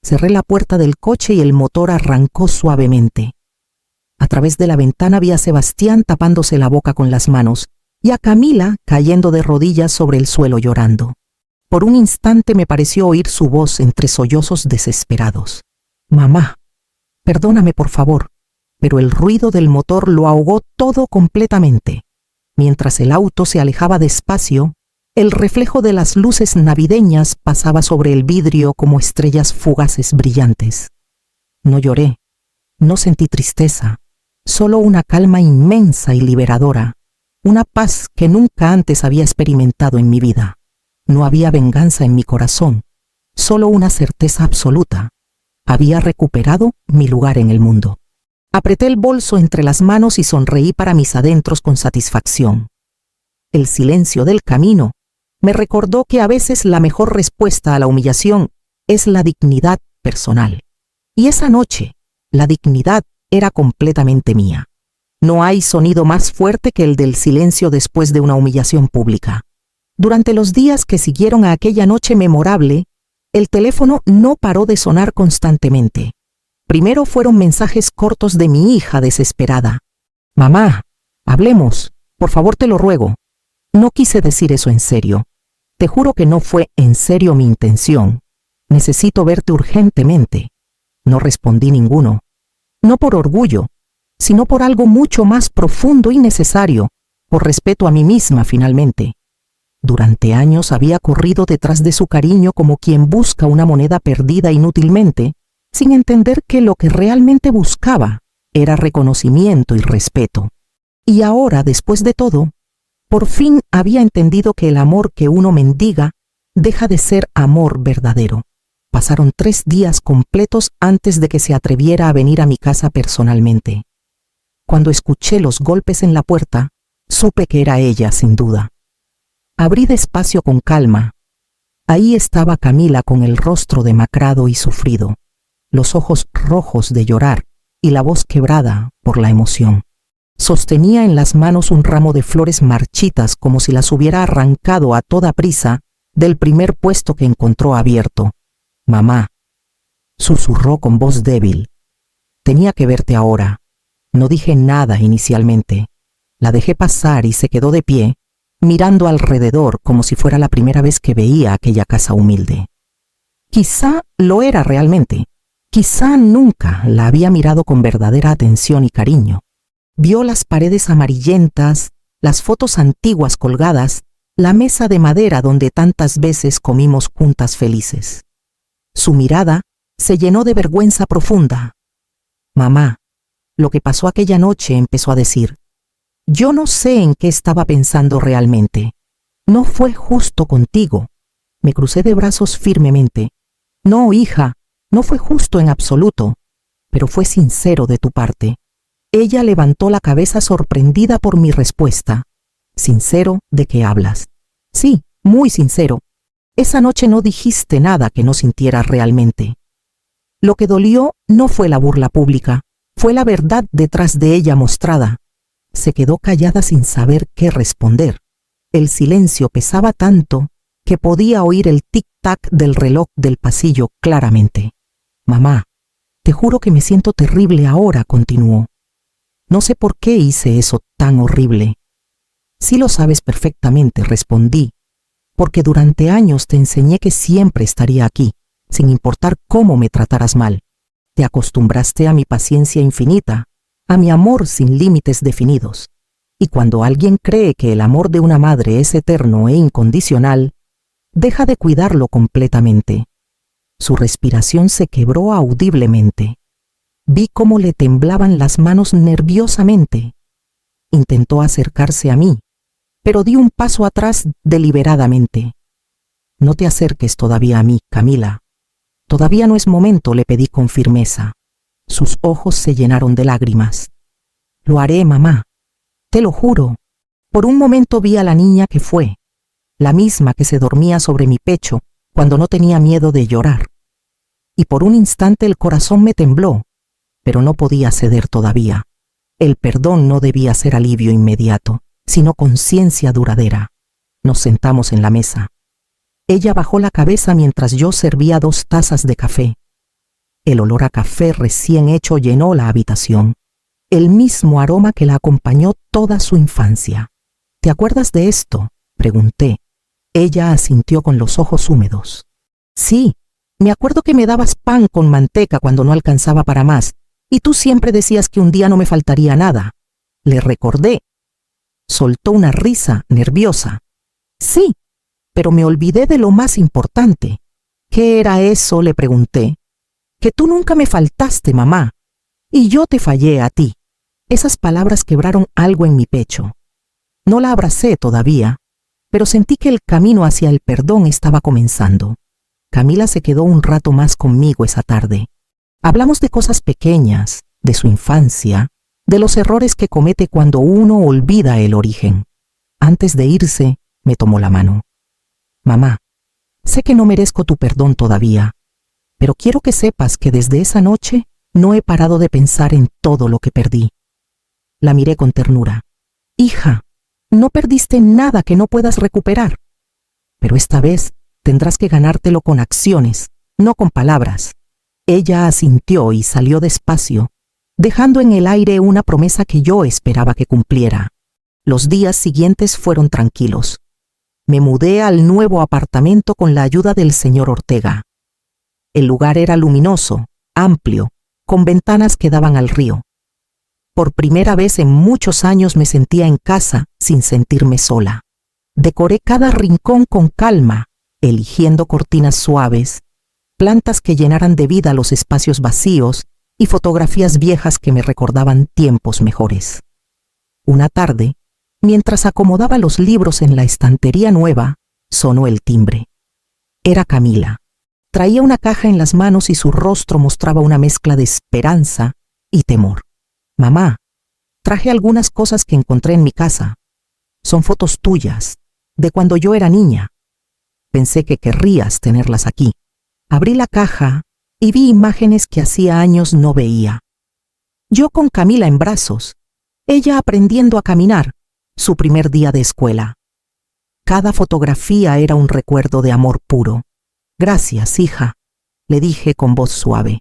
Cerré la puerta del coche y el motor arrancó suavemente. A través de la ventana vi a Sebastián tapándose la boca con las manos y a Camila cayendo de rodillas sobre el suelo llorando. Por un instante me pareció oír su voz entre sollozos desesperados. «Mamá, perdóname por favor», pero el ruido del motor lo ahogó todo completamente. Mientras el auto se alejaba despacio, el reflejo de las luces navideñas pasaba sobre el vidrio como estrellas fugaces brillantes. No lloré, no sentí tristeza, solo una calma inmensa y liberadora, una paz que nunca antes había experimentado en mi vida. No había venganza en mi corazón, solo una certeza absoluta. Había recuperado mi lugar en el mundo. Apreté el bolso entre las manos y sonreí para mis adentros con satisfacción. El silencio del camino me recordó que a veces la mejor respuesta a la humillación es la dignidad personal. Y esa noche, la dignidad era completamente mía. No hay sonido más fuerte que el del silencio después de una humillación pública. Durante los días que siguieron a aquella noche memorable, el teléfono no paró de sonar constantemente. Primero fueron mensajes cortos de mi hija desesperada. «Mamá, hablemos, por favor te lo ruego». No quise decir eso en serio. Te juro que no fue en serio mi intención. Necesito verte urgentemente. No respondí ninguno. No por orgullo, sino por algo mucho más profundo y necesario, por respeto a mí misma finalmente. Durante años había corrido detrás de su cariño como quien busca una moneda perdida inútilmente, sin entender que lo que realmente buscaba era reconocimiento y respeto. Y ahora, después de todo, por fin había entendido que el amor que uno mendiga deja de ser amor verdadero. Pasaron 3 días completos antes de que se atreviera a venir a mi casa personalmente. Cuando escuché los golpes en la puerta, supe que era ella, sin duda. Abrí despacio con calma. Ahí estaba Camila con el rostro demacrado y sufrido, los ojos rojos de llorar y la voz quebrada por la emoción. Sostenía en las manos un ramo de flores marchitas como si las hubiera arrancado a toda prisa del primer puesto que encontró abierto. «Mamá», susurró con voz débil. «Tenía que verte ahora». No dije nada inicialmente. La dejé pasar y se quedó de pie, mirando alrededor como si fuera la primera vez que veía aquella casa humilde. Quizá lo era realmente. Quizá nunca la había mirado con verdadera atención y cariño. Vio las paredes amarillentas, las fotos antiguas colgadas, la mesa de madera donde tantas veces comimos juntas felices. Su mirada se llenó de vergüenza profunda. «Mamá, lo que pasó aquella noche», empezó a decir. «Yo no sé en qué estaba pensando realmente. No fue justo contigo». Me crucé de brazos firmemente. «No, hija, no fue justo en absoluto, pero fue sincero de tu parte». Ella levantó la cabeza sorprendida por mi respuesta. «¿Sincero de qué hablas?» «Sí, muy sincero. Esa noche no dijiste nada que no sintieras realmente». Lo que dolió no fue la burla pública, fue la verdad detrás de ella mostrada. Se quedó callada sin saber qué responder. El silencio pesaba tanto que podía oír el tic-tac del reloj del pasillo claramente. «Mamá, te juro que me siento terrible ahora», continuó. «No sé por qué hice eso tan horrible». «Sí lo sabes perfectamente», respondí, «porque durante años te enseñé que siempre estaría aquí, sin importar cómo me trataras mal. Te acostumbraste a mi paciencia infinita, a mi amor sin límites definidos. Y cuando alguien cree que el amor de una madre es eterno e incondicional, deja de cuidarlo completamente». Su respiración se quebró audiblemente. Vi cómo le temblaban las manos nerviosamente. Intentó acercarse a mí, pero di un paso atrás deliberadamente. «No te acerques todavía a mí, Camila. Todavía no es momento», le pedí con firmeza. Sus ojos se llenaron de lágrimas. «Lo haré, mamá. Te lo juro». Por un momento vi a la niña que fue, la misma que se dormía sobre mi pecho cuando no tenía miedo de llorar. Y por un instante el corazón me tembló, pero no podía ceder todavía. El perdón no debía ser alivio inmediato, sino conciencia duradera. Nos sentamos en la mesa. Ella bajó la cabeza mientras yo servía 2 tazas de café. El olor a café recién hecho llenó la habitación, el mismo aroma que la acompañó toda su infancia. ¿Te acuerdas de esto?, pregunté. Ella asintió con los ojos húmedos. Sí, me acuerdo que me dabas pan con manteca cuando no alcanzaba para más, y tú siempre decías que un día no me faltaría nada. Le recordé. Soltó una risa nerviosa. Sí, pero me olvidé de lo más importante. ¿Qué era eso?, le pregunté. Que tú nunca me faltaste, mamá, y yo te fallé a ti. Esas palabras quebraron algo en mi pecho. No la abracé todavía, pero sentí que el camino hacia el perdón estaba comenzando. Camila se quedó un rato más conmigo esa tarde. Hablamos de cosas pequeñas, de su infancia, de los errores que comete cuando uno olvida el origen. Antes de irse, me tomó la mano. Mamá, sé que no merezco tu perdón todavía, pero quiero que sepas que desde esa noche no he parado de pensar en todo lo que perdí. La miré con ternura. Hija, no perdiste nada que no puedas recuperar, pero esta vez tendrás que ganártelo con acciones, no con palabras. Ella asintió y salió despacio, dejando en el aire una promesa que yo esperaba que cumpliera. Los días siguientes fueron tranquilos. Me mudé al nuevo apartamento con la ayuda del señor Ortega. El lugar era luminoso, amplio, con ventanas que daban al río. Por primera vez en muchos años me sentía en casa sin sentirme sola. Decoré cada rincón con calma, eligiendo cortinas suaves, plantas que llenaran de vida los espacios vacíos y fotografías viejas que me recordaban tiempos mejores. Una tarde, mientras acomodaba los libros en la estantería nueva, sonó el timbre. Era Camila. Traía una caja en las manos y su rostro mostraba una mezcla de esperanza y temor. Mamá, traje algunas cosas que encontré en mi casa. Son fotos tuyas, de cuando yo era niña. Pensé que querrías tenerlas aquí. Abrí la caja y vi imágenes que hacía años no veía. Yo con Camila en brazos, ella aprendiendo a caminar, su primer día de escuela. Cada fotografía era un recuerdo de amor puro. Gracias, hija, le dije con voz suave.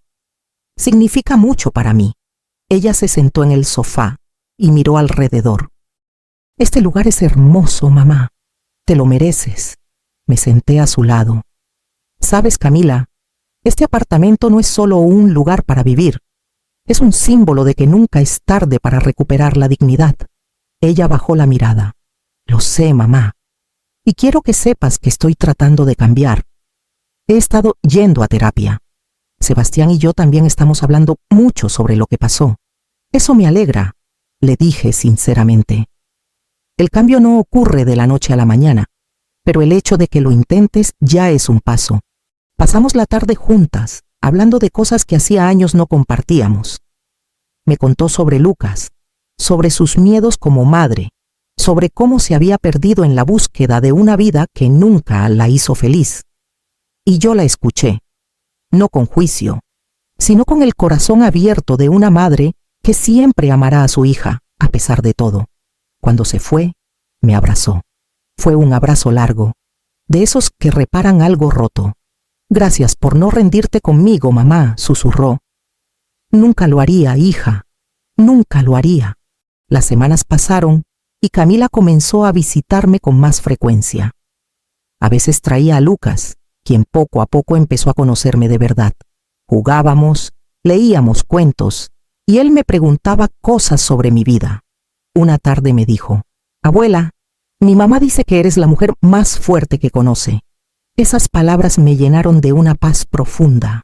Significa mucho para mí. Ella se sentó en el sofá y miró alrededor. Este lugar es hermoso, mamá. Te lo mereces. Me senté a su lado. Sabes, Camila, este apartamento no es solo un lugar para vivir. Es un símbolo de que nunca es tarde para recuperar la dignidad. Ella bajó la mirada. Lo sé, mamá. Y quiero que sepas que estoy tratando de cambiar. He estado yendo a terapia. Sebastián y yo también estamos hablando mucho sobre lo que pasó. Eso me alegra, le dije sinceramente. El cambio no ocurre de la noche a la mañana, pero el hecho de que lo intentes ya es un paso. Pasamos la tarde juntas, hablando de cosas que hacía años no compartíamos. Me contó sobre Lucas, sobre sus miedos como madre, sobre cómo se había perdido en la búsqueda de una vida que nunca la hizo feliz. Y yo la escuché, no con juicio, sino con el corazón abierto de una madre que siempre amará a su hija, a pesar de todo. Cuando se fue, me abrazó. Fue un abrazo largo, de esos que reparan algo roto. Gracias por no rendirte conmigo, mamá, susurró. Nunca lo haría, hija. Nunca lo haría. Las semanas pasaron y Camila comenzó a visitarme con más frecuencia. A veces traía a Lucas, quien poco a poco empezó a conocerme de verdad. Jugábamos, leíamos cuentos, y él me preguntaba cosas sobre mi vida. Una tarde me dijo, abuela, mi mamá dice que eres la mujer más fuerte que conoce. Esas palabras me llenaron de una paz profunda.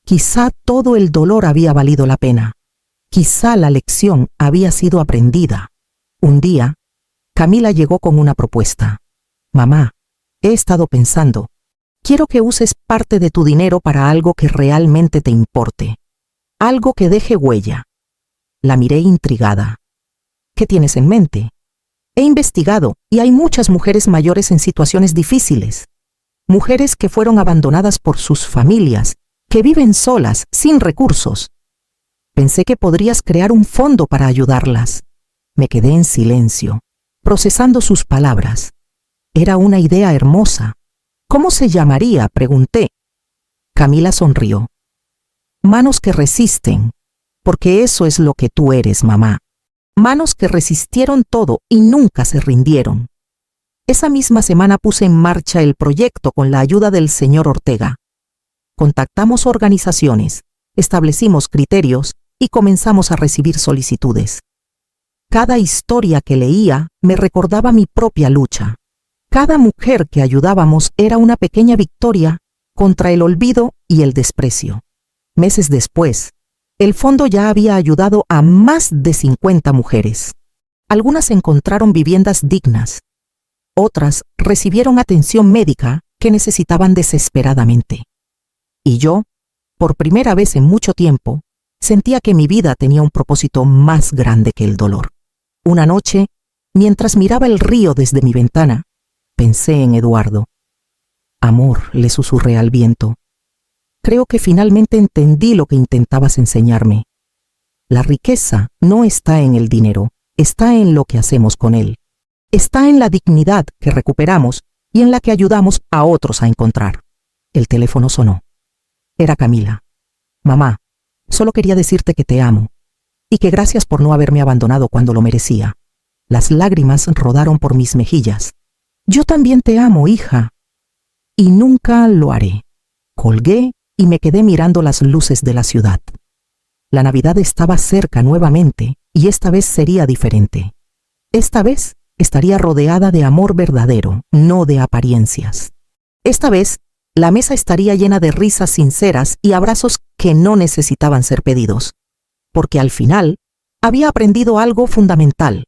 Quizá todo el dolor había valido la pena. Quizá la lección había sido aprendida. Un día, Camila llegó con una propuesta. Mamá, he estado pensando, quiero que uses parte de tu dinero para algo que realmente te importe. Algo que deje huella. La miré intrigada. ¿Qué tienes en mente? He investigado y hay muchas mujeres mayores en situaciones difíciles. Mujeres que fueron abandonadas por sus familias, que viven solas, sin recursos. Pensé que podrías crear un fondo para ayudarlas. Me quedé en silencio, procesando sus palabras. Era una idea hermosa. ¿Cómo se llamaría?, pregunté. Camila sonrió. Manos que resisten, porque eso es lo que tú eres, mamá. manos que resistieron todo y nunca se rindieron. Esa misma semana puse en marcha el proyecto con la ayuda del señor Ortega. Contactamos organizaciones, establecimos criterios y comenzamos a recibir solicitudes. Cada historia que leía me recordaba mi propia lucha. Cada mujer que ayudábamos era una pequeña victoria contra el olvido y el desprecio. Meses después, el fondo ya había ayudado a más de 50 mujeres. Algunas encontraron viviendas dignas. Otras recibieron atención médica que necesitaban desesperadamente. Y yo, por primera vez en mucho tiempo, sentía que mi vida tenía un propósito más grande que el dolor. Una noche, mientras miraba el río desde mi ventana, pensé en Eduardo. Amor, le susurré al viento. Creo que finalmente entendí lo que intentabas enseñarme. La riqueza no está en el dinero, está en lo que hacemos con él. Está en la dignidad que recuperamos y en la que ayudamos a otros a encontrar. El teléfono sonó. Era Camila. Mamá, solo quería decirte que te amo y que gracias por no haberme abandonado cuando lo merecía. Las lágrimas rodaron por mis mejillas. Yo también te amo, hija. Y nunca lo haré. Colgué y me quedé mirando las luces de la ciudad. La Navidad estaba cerca nuevamente y esta vez sería diferente. Esta vez estaría rodeada de amor verdadero, no de apariencias. Esta vez la mesa estaría llena de risas sinceras y abrazos que no necesitaban ser pedidos, porque al final había aprendido algo fundamental.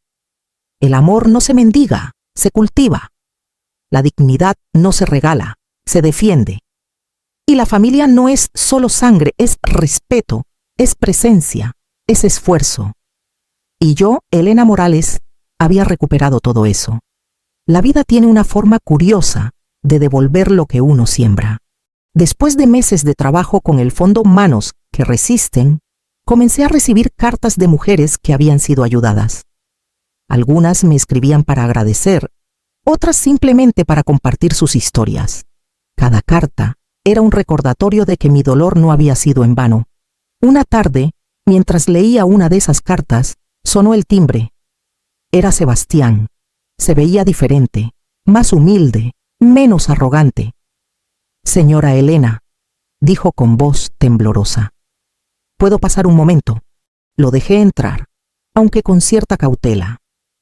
El amor no se mendiga, se cultiva. La dignidad no se regala, se defiende. Y la familia no es solo sangre, es respeto, es presencia, es esfuerzo. Y yo, Elena Morales, había recuperado todo eso. La vida tiene una forma curiosa de devolver lo que uno siembra. Después de meses de trabajo con el fondo Manos que Resisten, comencé a recibir cartas de mujeres que habían sido ayudadas. Algunas me escribían para agradecer, otras simplemente para compartir sus historias. Cada carta era un recordatorio de que mi dolor no había sido en vano. Una tarde, mientras leía una de esas cartas, sonó el timbre. Era Sebastián. Se veía diferente, más humilde, menos arrogante. Señora Elena, dijo con voz temblorosa. ¿Puedo pasar un momento? Lo dejé entrar, aunque con cierta cautela.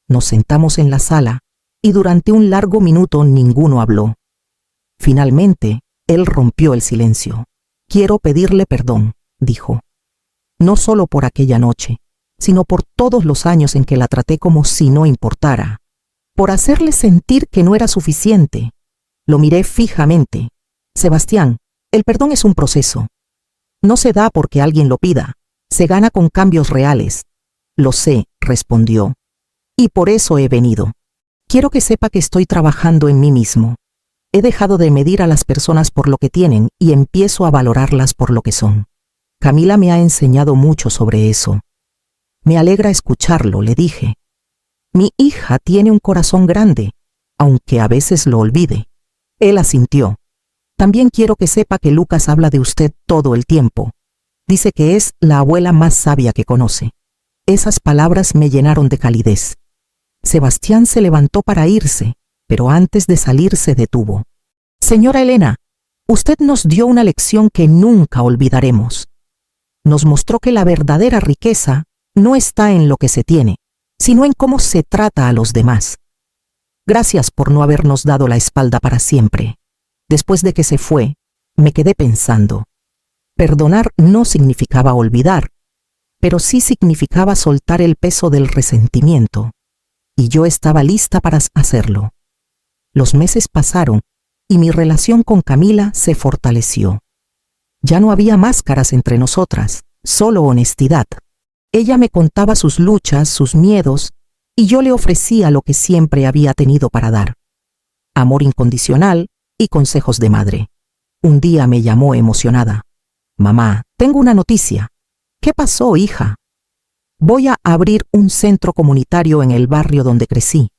Nos sentamos en la sala y durante un largo minuto ninguno habló. Finalmente, él rompió el silencio. Quiero pedirle perdón, dijo. No solo por aquella noche, sino por todos los años en que la traté como si no importara. Por hacerle sentir que no era suficiente. Lo miré fijamente. Sebastián, el perdón es un proceso. No se da porque alguien lo pida. Se gana con cambios reales. Lo sé, respondió. Y por eso he venido. Quiero que sepa que estoy trabajando en mí mismo. He dejado de medir a las personas por lo que tienen y empiezo a valorarlas por lo que son. Camila me ha enseñado mucho sobre eso. Me alegra escucharlo, le dije. Mi hija tiene un corazón grande, aunque a veces lo olvide. Él asintió. También quiero que sepa que Lucas habla de usted todo el tiempo. Dice que es la abuela más sabia que conoce. Esas palabras me llenaron de calidez. Sebastián se levantó para irse, pero antes de salir se detuvo. Señora Elena, usted nos dio una lección que nunca olvidaremos. Nos mostró que la verdadera riqueza no está en lo que se tiene, sino en cómo se trata a los demás. Gracias por no habernos dado la espalda para siempre. Después de que se fue, me quedé pensando. Perdonar no significaba olvidar, pero sí significaba soltar el peso del resentimiento. Y yo estaba lista para hacerlo. Los meses pasaron y mi relación con Camila se fortaleció. Ya no había máscaras entre nosotras, solo honestidad. Ella me contaba sus luchas, sus miedos, y yo le ofrecía lo que siempre había tenido para dar. Amor incondicional y consejos de madre. Un día me llamó emocionada. Mamá, tengo una noticia. ¿Qué pasó, hija? Voy a abrir un centro comunitario en el barrio donde crecí.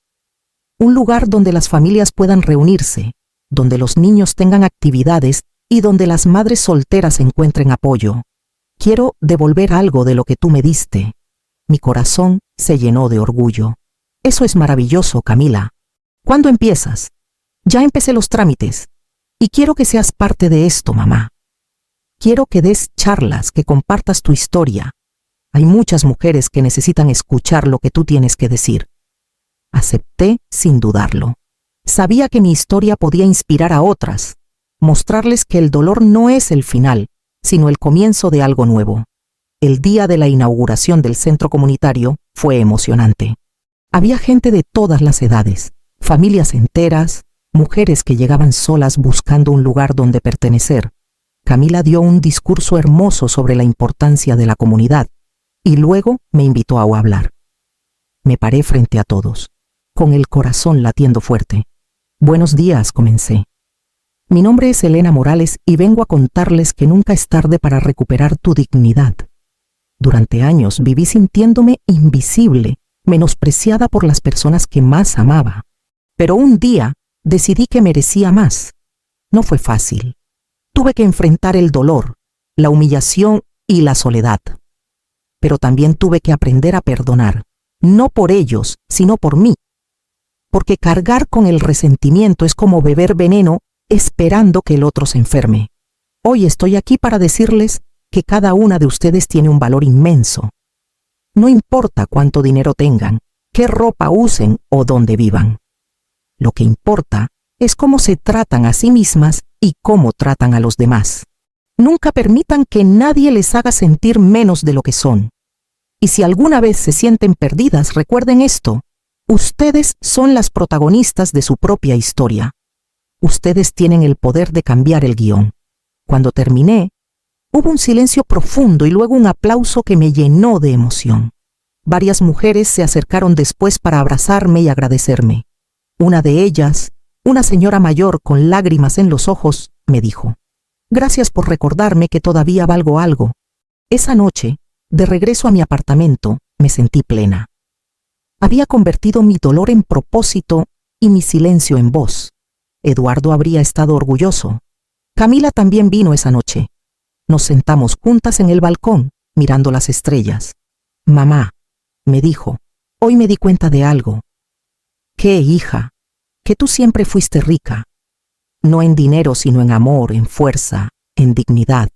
Un lugar donde las familias puedan reunirse, donde los niños tengan actividades y donde las madres solteras encuentren apoyo. Quiero devolver algo de lo que tú me diste. Mi corazón se llenó de orgullo. Eso es maravilloso, Camila. ¿Cuándo empiezas? Ya empecé los trámites. Y quiero que seas parte de esto, mamá. Quiero que des charlas, que compartas tu historia. Hay muchas mujeres que necesitan escuchar lo que tú tienes que decir. Acepté sin dudarlo. Sabía que mi historia podía inspirar a otras, mostrarles que el dolor no es el final, sino el comienzo de algo nuevo. El día de la inauguración del centro comunitario fue emocionante. Había gente de todas las edades, familias enteras, mujeres que llegaban solas buscando un lugar donde pertenecer. Camila dio un discurso hermoso sobre la importancia de la comunidad y luego me invitó a hablar. Me paré frente a todos, con el corazón latiendo fuerte. Buenos días, comencé. Mi nombre es Elena Morales y vengo a contarles que nunca es tarde para recuperar tu dignidad. Durante años viví sintiéndome invisible, menospreciada por las personas que más amaba. Pero un día decidí que merecía más. No fue fácil. Tuve que enfrentar el dolor, la humillación y la soledad. Pero también tuve que aprender a perdonar, no por ellos, sino por mí. Porque cargar con el resentimiento es como beber veneno esperando que el otro se enferme. Hoy estoy aquí para decirles que cada una de ustedes tiene un valor inmenso. No importa cuánto dinero tengan, qué ropa usen o dónde vivan. Lo que importa es cómo se tratan a sí mismas y cómo tratan a los demás. Nunca permitan que nadie les haga sentir menos de lo que son. Y si alguna vez se sienten perdidas, recuerden esto. Ustedes son las protagonistas de su propia historia. Ustedes tienen el poder de cambiar el guión. Cuando terminé, hubo un silencio profundo y luego un aplauso que me llenó de emoción. Varias mujeres se acercaron después para abrazarme y agradecerme. Una de ellas, una señora mayor con lágrimas en los ojos, me dijo: «Gracias por recordarme que todavía valgo algo». Esa noche, de regreso a mi apartamento, me sentí plena. Había convertido mi dolor en propósito y mi silencio en voz. Eduardo habría estado orgulloso. Camila también vino esa noche. Nos sentamos juntas en el balcón, mirando las estrellas. «Mamá», me dijo, «hoy me di cuenta de algo». «¿Qué, hija?» «Que tú siempre fuiste rica. No en dinero, sino en amor, en fuerza, en dignidad.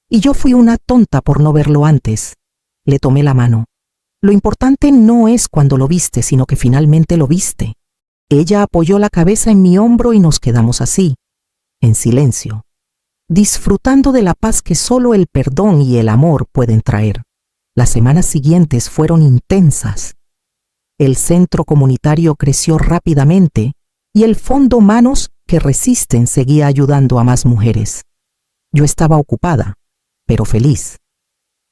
Y yo fui una tonta por no verlo antes». Le tomé la mano. «Lo importante no es cuando lo viste, sino que finalmente lo viste». Ella apoyó la cabeza en mi hombro y nos quedamos así, en silencio, disfrutando de la paz que solo el perdón y el amor pueden traer. Las semanas siguientes fueron intensas. El centro comunitario creció rápidamente y el Fondo Manos que Resisten seguía ayudando a más mujeres. Yo estaba ocupada, pero feliz.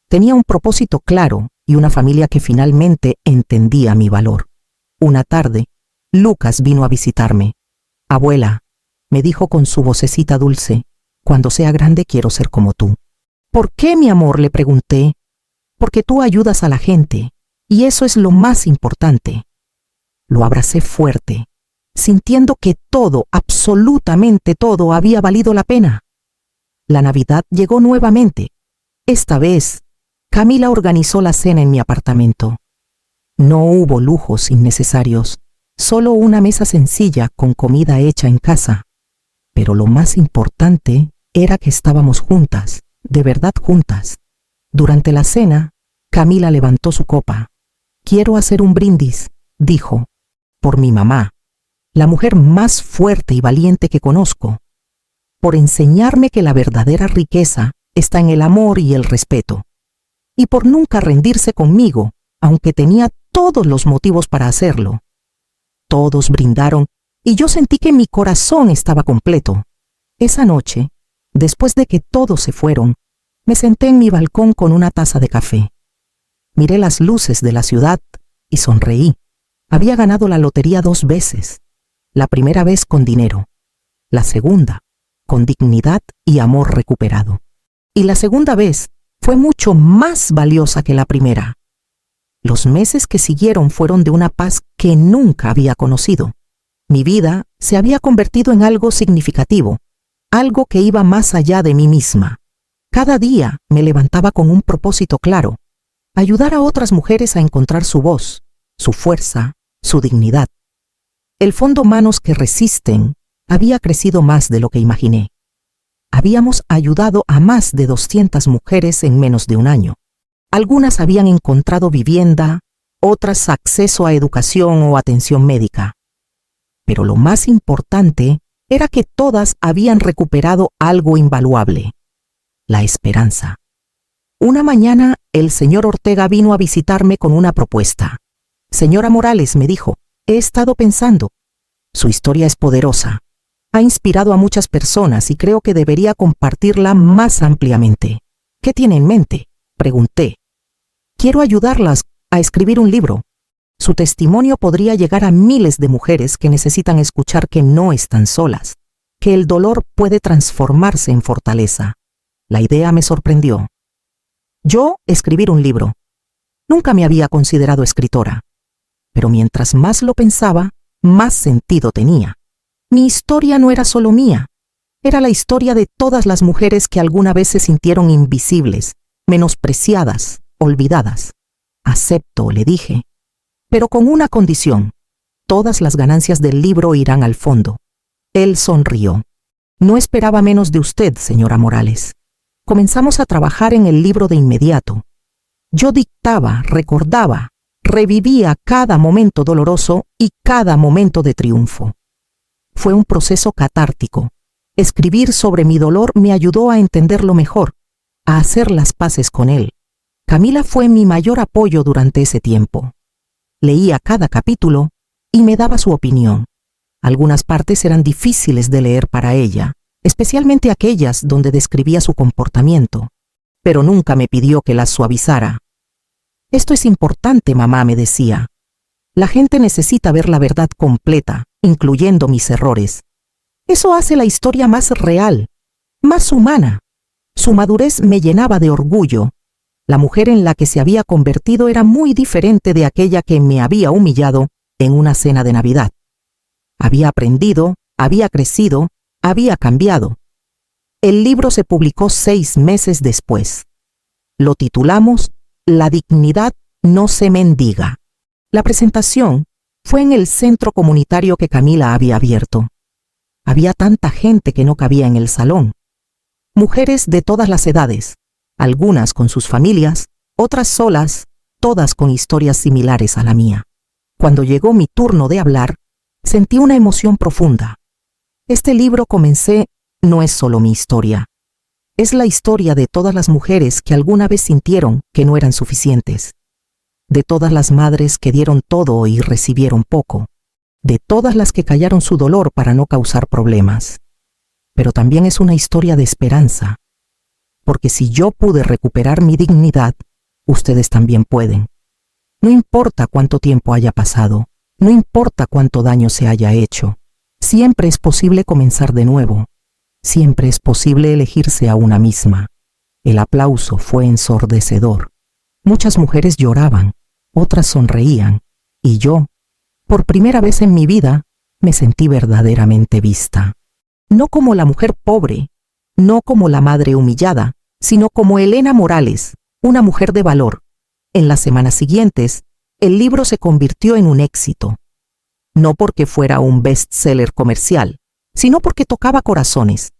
Tenía un propósito claro y una familia que finalmente entendía mi valor. Una tarde, Lucas vino a visitarme. «Abuela», me dijo con su vocecita dulce, «cuando sea grande quiero ser como tú». «¿Por qué, mi amor?», le pregunté. «Porque tú ayudas a la gente, y eso es lo más importante». Lo abracé fuerte, sintiendo que todo, absolutamente todo, había valido la pena. La Navidad llegó nuevamente. Esta vez, Camila organizó la cena en mi apartamento. No hubo lujos innecesarios, solo una mesa sencilla con comida hecha en casa. Pero lo más importante era que estábamos juntas, de verdad juntas. Durante la cena, Camila levantó su copa. «Quiero hacer un brindis», dijo, «por mi mamá, la mujer más fuerte y valiente que conozco, por enseñarme que la verdadera riqueza está en el amor y el respeto, y por nunca rendirse conmigo, aunque tenía todos los motivos para hacerlo». Todos brindaron y yo sentí que mi corazón estaba completo. Esa noche, después de que todos se fueron, me senté en mi balcón con una taza de café. Miré las luces de la ciudad y sonreí. Había ganado la lotería 2 veces. La primera vez con dinero, la segunda con dignidad y amor recuperado. Y la segunda vez fue mucho más valiosa que la primera. Los meses que siguieron fueron de una paz que nunca había conocido. Mi vida se había convertido en algo significativo, algo que iba más allá de mí misma. Cada día me levantaba con un propósito claro: ayudar a otras mujeres a encontrar su voz, su fuerza, su dignidad. El fondo Manos que Resisten había crecido más de lo que imaginé. Habíamos ayudado a más de 200 mujeres en menos de un año. Algunas habían encontrado vivienda, otras acceso a educación o atención médica. Pero lo más importante era que todas habían recuperado algo invaluable: la esperanza. Una mañana, el señor Ortega vino a visitarme con una propuesta. Señora Morales, me dijo, he estado pensando. Su historia es poderosa. Ha inspirado a muchas personas y creo que debería compartirla más ampliamente. ¿Qué tiene en mente?, pregunté. Quiero ayudarlas a escribir un libro. Su testimonio podría llegar a miles de mujeres que necesitan escuchar que no están solas, que el dolor puede transformarse en fortaleza. La idea me sorprendió. Yo escribir un libro. Nunca me había considerado escritora, pero mientras más lo pensaba, más sentido tenía. Mi historia no era solo mía, era la historia de todas las mujeres que alguna vez se sintieron invisibles, menospreciadas, olvidadas. Acepto, le dije, pero con una condición: todas las ganancias del libro irán al fondo. Él sonrió. No esperaba menos de usted, señora Morales. Comenzamos a trabajar en el libro de inmediato. Yo dictaba, recordaba, revivía cada momento doloroso y cada momento de triunfo. Fue un proceso catártico. Escribir sobre mi dolor me ayudó a entenderlo mejor, a hacer las paces con él. Camila fue mi mayor apoyo durante ese tiempo. Leía cada capítulo y me daba su opinión. Algunas partes eran difíciles de leer para ella, especialmente aquellas donde describía su comportamiento, pero nunca me pidió que las suavizara. Esto es importante, mamá, me decía. La gente necesita ver la verdad completa, incluyendo mis errores. Eso hace la historia más real, más humana. Su madurez me llenaba de orgullo. La mujer en la que se había convertido era muy diferente de aquella que me había humillado en una cena de Navidad. Había aprendido, había crecido, había cambiado. El libro se publicó 6 meses después. Lo titulamos La dignidad no se mendiga. La presentación fue en el centro comunitario que Camila había abierto. Había tanta gente que no cabía en el salón. Mujeres de todas las edades, algunas con sus familias, otras solas, todas con historias similares a la mía. Cuando llegó mi turno de hablar, sentí una emoción profunda. Este libro, comencé, no es solo mi historia. Es la historia de todas las mujeres que alguna vez sintieron que no eran suficientes. De todas las madres que dieron todo y recibieron poco. De todas las que callaron su dolor para no causar problemas. Pero también es una historia de esperanza. Porque si yo pude recuperar mi dignidad, ustedes también pueden. No importa cuánto tiempo haya pasado, no importa cuánto daño se haya hecho, siempre es posible comenzar de nuevo. Siempre es posible elegirse a una misma. El aplauso fue ensordecedor. Muchas mujeres lloraban, otras sonreían, y yo, por primera vez en mi vida, me sentí verdaderamente vista. No como la mujer pobre, no como la madre humillada, sino como Elena Morales, una mujer de valor. En las semanas siguientes, el libro se convirtió en un éxito. No porque fuera un bestseller comercial, sino porque tocaba corazones.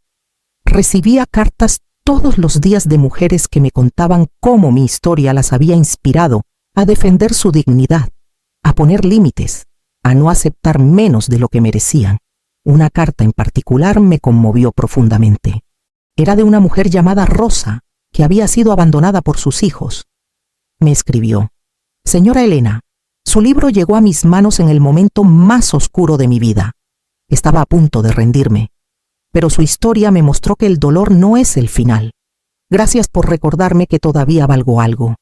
Recibía cartas todos los días de mujeres que me contaban cómo mi historia las había inspirado a defender su dignidad, a poner límites, a no aceptar menos de lo que merecían. Una carta en particular me conmovió profundamente. Era de una mujer llamada Rosa, que había sido abandonada por sus hijos. Me escribió: Señora Elena, su libro llegó a mis manos en el momento más oscuro de mi vida. Estaba a punto de rendirme. Pero su historia me mostró que el dolor no es el final. Gracias por recordarme que todavía valgo algo.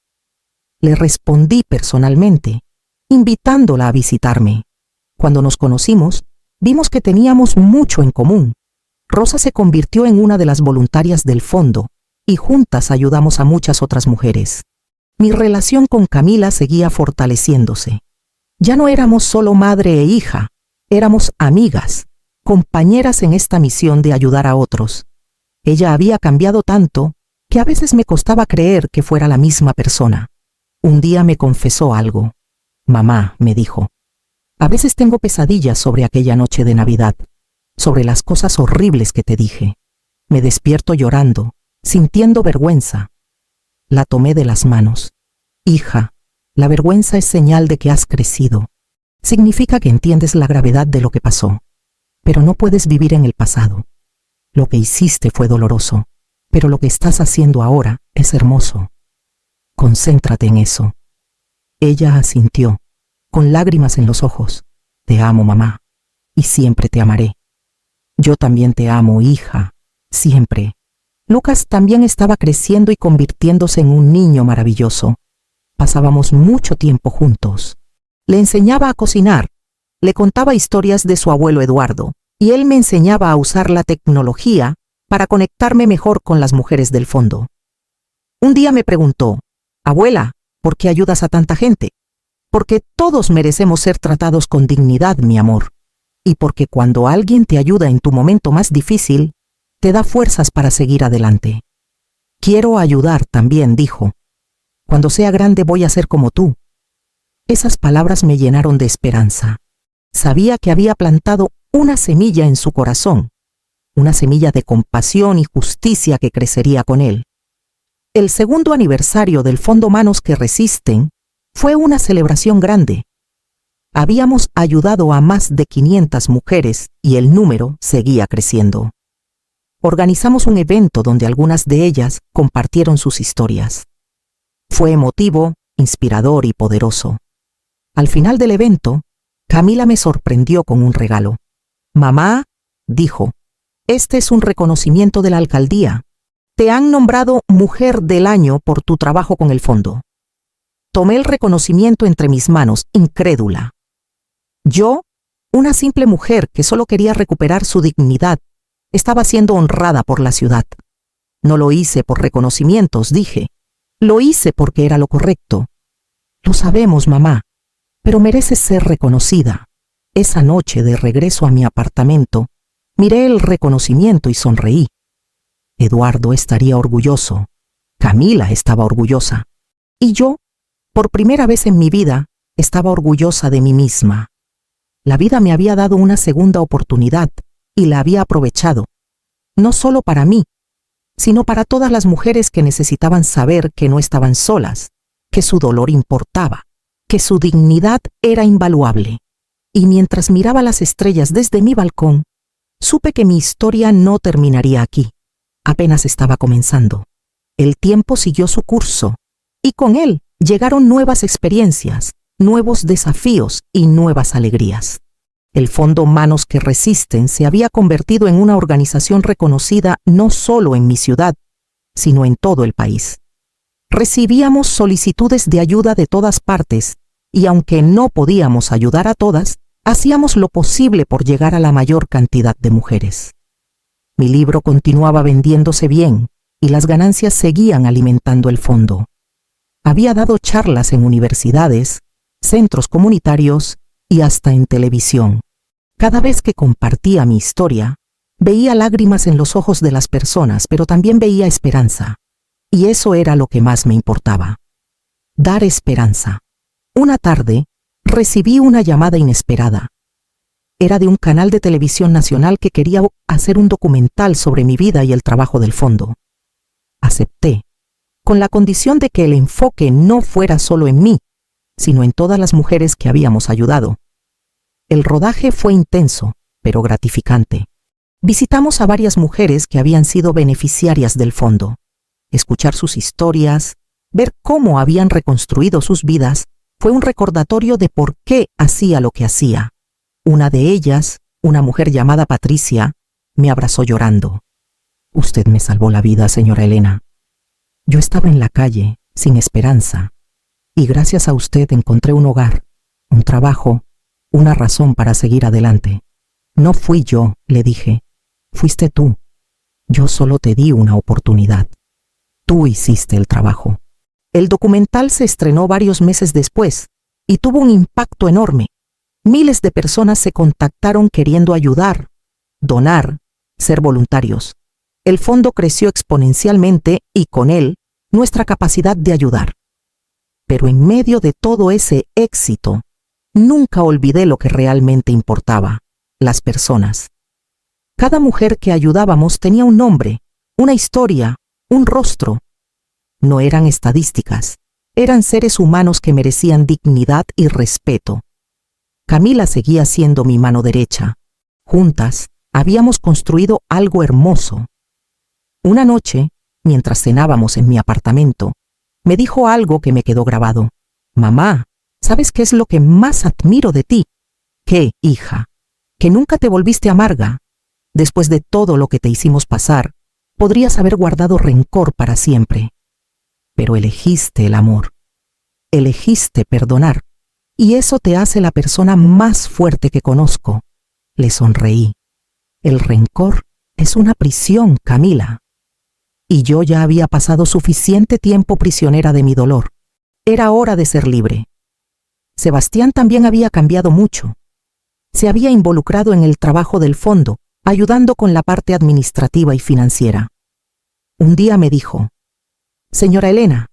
Le respondí personalmente, invitándola a visitarme. Cuando nos conocimos, vimos que teníamos mucho en común. Rosa se convirtió en una de las voluntarias del fondo y juntas ayudamos a muchas otras mujeres. Mi relación con Camila seguía fortaleciéndose. Ya no éramos solo madre e hija, éramos amigas, compañeras en esta misión de ayudar a otros. Ella había cambiado tanto que a veces me costaba creer que fuera la misma persona. Un día me confesó algo. Mamá, me dijo, a veces tengo pesadillas sobre aquella noche de Navidad, sobre las cosas horribles que te dije. Me despierto llorando, sintiendo vergüenza. La tomé de las manos. Hija, la vergüenza es señal de que has crecido. Significa que entiendes la gravedad de lo que pasó, pero no puedes vivir en el pasado. Lo que hiciste fue doloroso, pero lo que estás haciendo ahora es hermoso. Concéntrate en eso. Ella asintió, con lágrimas en los ojos. Te amo, mamá, y siempre te amaré. Yo también te amo, hija, siempre. Lucas también estaba creciendo y convirtiéndose en un niño maravilloso. Pasábamos mucho tiempo juntos. Le enseñaba a cocinar, le contaba historias de su abuelo Eduardo, y él me enseñaba a usar la tecnología para conectarme mejor con las mujeres del fondo. Un día me preguntó, abuela, ¿por qué ayudas a tanta gente? Porque todos merecemos ser tratados con dignidad, mi amor, y porque cuando alguien te ayuda en tu momento más difícil, te da fuerzas para seguir adelante. Quiero ayudar también, dijo. Cuando sea grande voy a ser como tú. Esas palabras me llenaron de esperanza. Sabía que había plantado una semilla en su corazón, una semilla de compasión y justicia que crecería con él. El segundo aniversario del Fondo Manos que Resisten fue una celebración grande. Habíamos ayudado a más de 500 mujeres y el número seguía creciendo. Organizamos un evento donde algunas de ellas compartieron sus historias. Fue emotivo, inspirador y poderoso. Al final del evento, Camila me sorprendió con un regalo. Mamá, dijo, este es un reconocimiento de la alcaldía. Te han nombrado Mujer del Año por tu trabajo con el fondo. Tomé el reconocimiento entre mis manos, incrédula. Yo, una simple mujer que solo quería recuperar su dignidad, estaba siendo honrada por la ciudad. No lo hice por reconocimientos, dije. Lo hice porque era lo correcto. Lo sabemos, mamá, pero mereces ser reconocida. Esa noche, de regreso a mi apartamento, miré el reconocimiento y sonreí. Eduardo estaría orgulloso. Camila estaba orgullosa. Y yo, por primera vez en mi vida, estaba orgullosa de mí misma. La vida me había dado una segunda oportunidad y la había aprovechado, no solo para mí, sino para todas las mujeres que necesitaban saber que no estaban solas, que su dolor importaba, que su dignidad era invaluable. Y mientras miraba las estrellas desde mi balcón, supe que mi historia no terminaría aquí. Apenas estaba comenzando. El tiempo siguió su curso, y con él llegaron nuevas experiencias, nuevos desafíos y nuevas alegrías. El Fondo Manos que Resisten se había convertido en una organización reconocida no solo en mi ciudad, sino en todo el país. Recibíamos solicitudes de ayuda de todas partes, y aunque no podíamos ayudar a todas, hacíamos lo posible por llegar a la mayor cantidad de mujeres. Mi libro continuaba vendiéndose bien, y las ganancias seguían alimentando el fondo. Había dado charlas en universidades, centros comunitarios y hasta en televisión. Cada vez que compartía mi historia, veía lágrimas en los ojos de las personas, pero también veía esperanza. Y eso era lo que más me importaba. Dar esperanza. Una tarde, recibí una llamada inesperada. Era de un canal de televisión nacional que quería hacer un documental sobre mi vida y el trabajo del fondo. Acepté, con la condición de que el enfoque no fuera solo en mí, sino en todas las mujeres que habíamos ayudado. El rodaje fue intenso, pero gratificante. Visitamos a varias mujeres que habían sido beneficiarias del fondo. Escuchar sus historias, ver cómo habían reconstruido sus vidas, fue un recordatorio de por qué hacía lo que hacía. Una de ellas, una mujer llamada Patricia, me abrazó llorando. Usted me salvó la vida, señora Elena. Yo estaba en la calle, sin esperanza, y gracias a usted encontré un hogar, un trabajo, una razón para seguir adelante. No fui yo, le dije, fuiste tú. Yo solo te di una oportunidad. Tú hiciste el trabajo. El documental se estrenó varios meses después y tuvo un impacto enorme. Miles de personas se contactaron queriendo ayudar, donar, ser voluntarios. El fondo creció exponencialmente y con él, nuestra capacidad de ayudar. Pero en medio de todo ese éxito, nunca olvidé lo que realmente importaba: las personas. Cada mujer que ayudábamos tenía un nombre, una historia, un rostro. No eran estadísticas, eran seres humanos que merecían dignidad y respeto. Camila seguía siendo mi mano derecha. Juntas, habíamos construido algo hermoso. Una noche, mientras cenábamos en mi apartamento, me dijo algo que me quedó grabado. Mamá, ¿sabes qué es lo que más admiro de ti? ¿Qué, hija? Que nunca te volviste amarga. Después de todo lo que te hicimos pasar, podrías haber guardado rencor para siempre. Pero elegiste el amor. Elegiste perdonar. Y eso te hace la persona más fuerte que conozco. Le sonreí. El rencor es una prisión, Camila. Y yo ya había pasado suficiente tiempo prisionera de mi dolor. Era hora de ser libre. Sebastián también había cambiado mucho. Se había involucrado en el trabajo del fondo, ayudando con la parte administrativa y financiera. Un día me dijo: Señora Elena,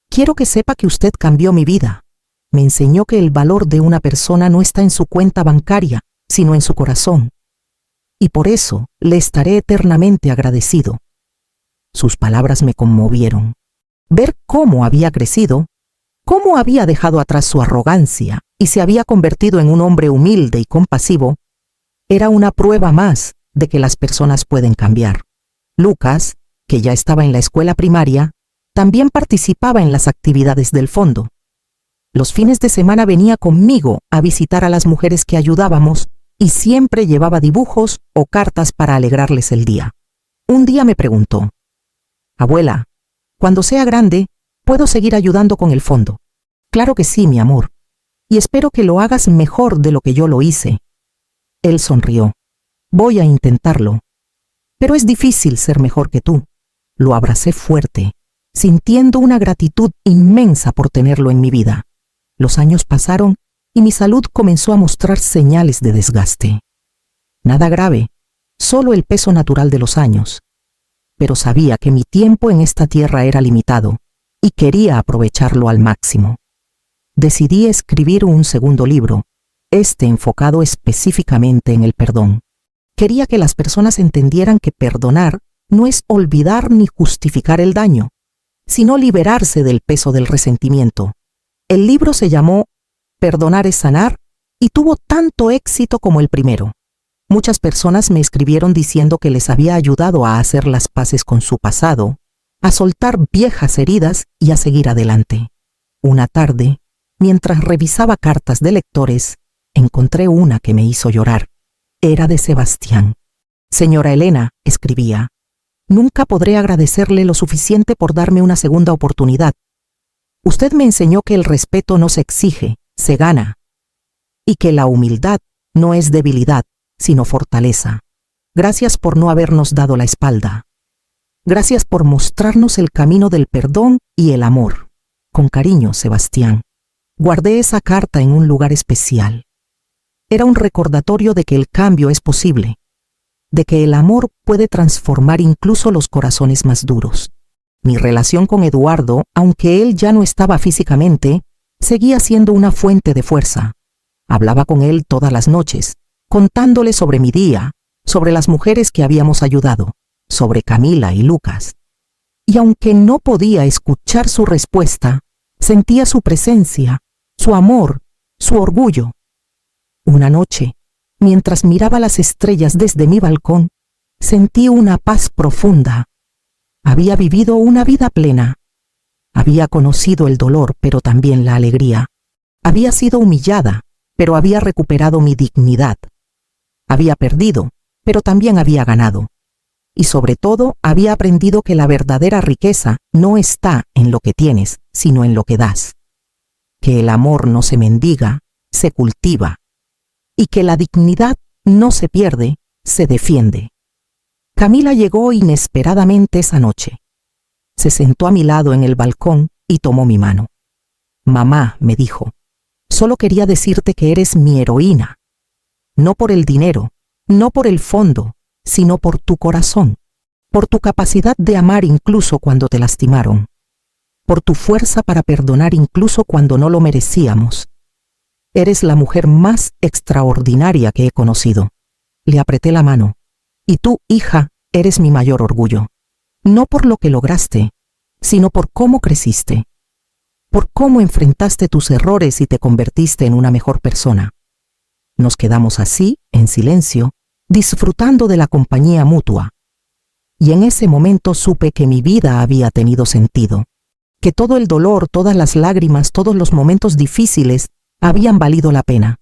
quiero que sepa que usted cambió mi vida. Me enseñó que el valor de una persona no está en su cuenta bancaria, sino en su corazón. Y por eso le estaré eternamente agradecido. Sus palabras me conmovieron. Ver cómo había crecido, cómo había dejado atrás su arrogancia y se había convertido en un hombre humilde y compasivo, era una prueba más de que las personas pueden cambiar. Lucas, que ya estaba en la escuela primaria, también participaba en las actividades del fondo. Los fines de semana venía conmigo a visitar a las mujeres que ayudábamos y siempre llevaba dibujos o cartas para alegrarles el día. Un día me preguntó: Abuela, cuando sea grande, ¿puedo seguir ayudando con el fondo? Claro que sí, mi amor, y espero que lo hagas mejor de lo que yo lo hice. Él sonrió. Voy a intentarlo. Pero es difícil ser mejor que tú. Lo abracé fuerte, sintiendo una gratitud inmensa por tenerlo en mi vida. Los años pasaron y mi salud comenzó a mostrar señales de desgaste. Nada grave, solo el peso natural de los años. Pero sabía que mi tiempo en esta tierra era limitado y quería aprovecharlo al máximo. Decidí escribir un segundo libro, enfocado específicamente en el perdón. Quería que las personas entendieran que perdonar no es olvidar ni justificar el daño, sino liberarse del peso del resentimiento. El libro se llamó Perdonar es sanar y tuvo tanto éxito como el primero. Muchas personas me escribieron diciendo que les había ayudado a hacer las paces con su pasado, a soltar viejas heridas y a seguir adelante. Una tarde, mientras revisaba cartas de lectores, encontré una que me hizo llorar. Era de Sebastián. Señora Elena, escribía, nunca podré agradecerle lo suficiente por darme una segunda oportunidad. Usted me enseñó que el respeto no se exige, se gana, y que la humildad no es debilidad, sino fortaleza. Gracias por no habernos dado la espalda. Gracias por mostrarnos el camino del perdón y el amor. Con cariño, Sebastián. Guardé esa carta en un lugar especial. Era un recordatorio de que el cambio es posible, de que el amor puede transformar incluso los corazones más duros. Mi relación con Eduardo, aunque él ya no estaba físicamente, seguía siendo una fuente de fuerza. Hablaba con él todas las noches, contándole sobre mi día, sobre las mujeres que habíamos ayudado, sobre Camila y Lucas. Y aunque no podía escuchar su respuesta, sentía su presencia, su amor, su orgullo. Una noche, mientras miraba las estrellas desde mi balcón, sentí una paz profunda. Había vivido una vida plena. Había conocido el dolor, pero también la alegría. Había sido humillada, pero había recuperado mi dignidad. Había perdido, pero también había ganado. Y sobre todo, había aprendido que la verdadera riqueza no está en lo que tienes, sino en lo que das. Que el amor no se mendiga, se cultiva. Y que la dignidad no se pierde, se defiende. Camila llegó inesperadamente esa noche. Se sentó a mi lado en el balcón y tomó mi mano. Mamá, me dijo, solo quería decirte que eres mi heroína. No por el dinero, no por el fondo, sino por tu corazón, por tu capacidad de amar incluso cuando te lastimaron. por tu fuerza para perdonar incluso cuando no lo merecíamos. Eres la mujer más extraordinaria que he conocido. Le apreté la mano. Y tú, hija, eres mi mayor orgullo. No por lo que lograste, sino por cómo creciste. Por cómo enfrentaste tus errores y te convertiste en una mejor persona. Nos quedamos así, en silencio, disfrutando de la compañía mutua. Y en ese momento supe que mi vida había tenido sentido, que todo el dolor, todas las lágrimas, todos los momentos difíciles habían valido la pena,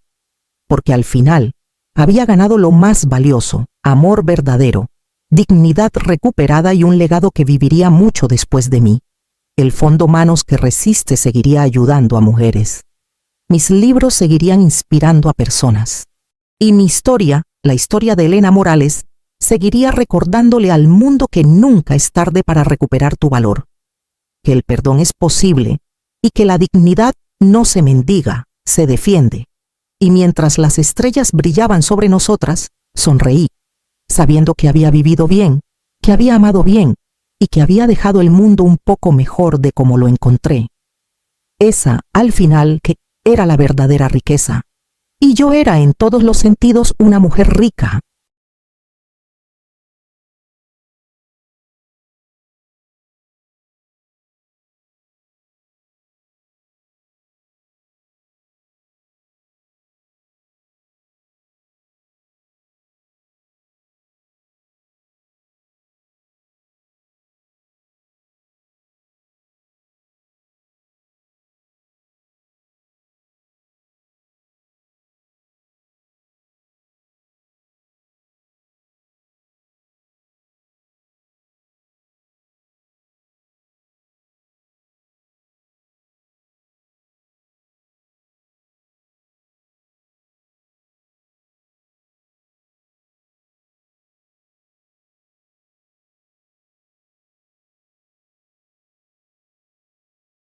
porque al final había ganado lo más valioso, amor verdadero, dignidad recuperada y un legado que viviría mucho después de mí. El Fondo Manos que Resiste seguiría ayudando a mujeres. Mis libros seguirían inspirando a personas. Y mi historia, la historia de Elena Morales, seguiría recordándole al mundo que nunca es tarde para recuperar tu valor, que el perdón es posible y que la dignidad no se mendiga, se defiende. Y mientras las estrellas brillaban sobre nosotras, sonreí, sabiendo que había vivido bien, que había amado bien y que había dejado el mundo un poco mejor de como lo encontré. Esa, al final, que era la verdadera riqueza. Y yo era en todos los sentidos una mujer rica,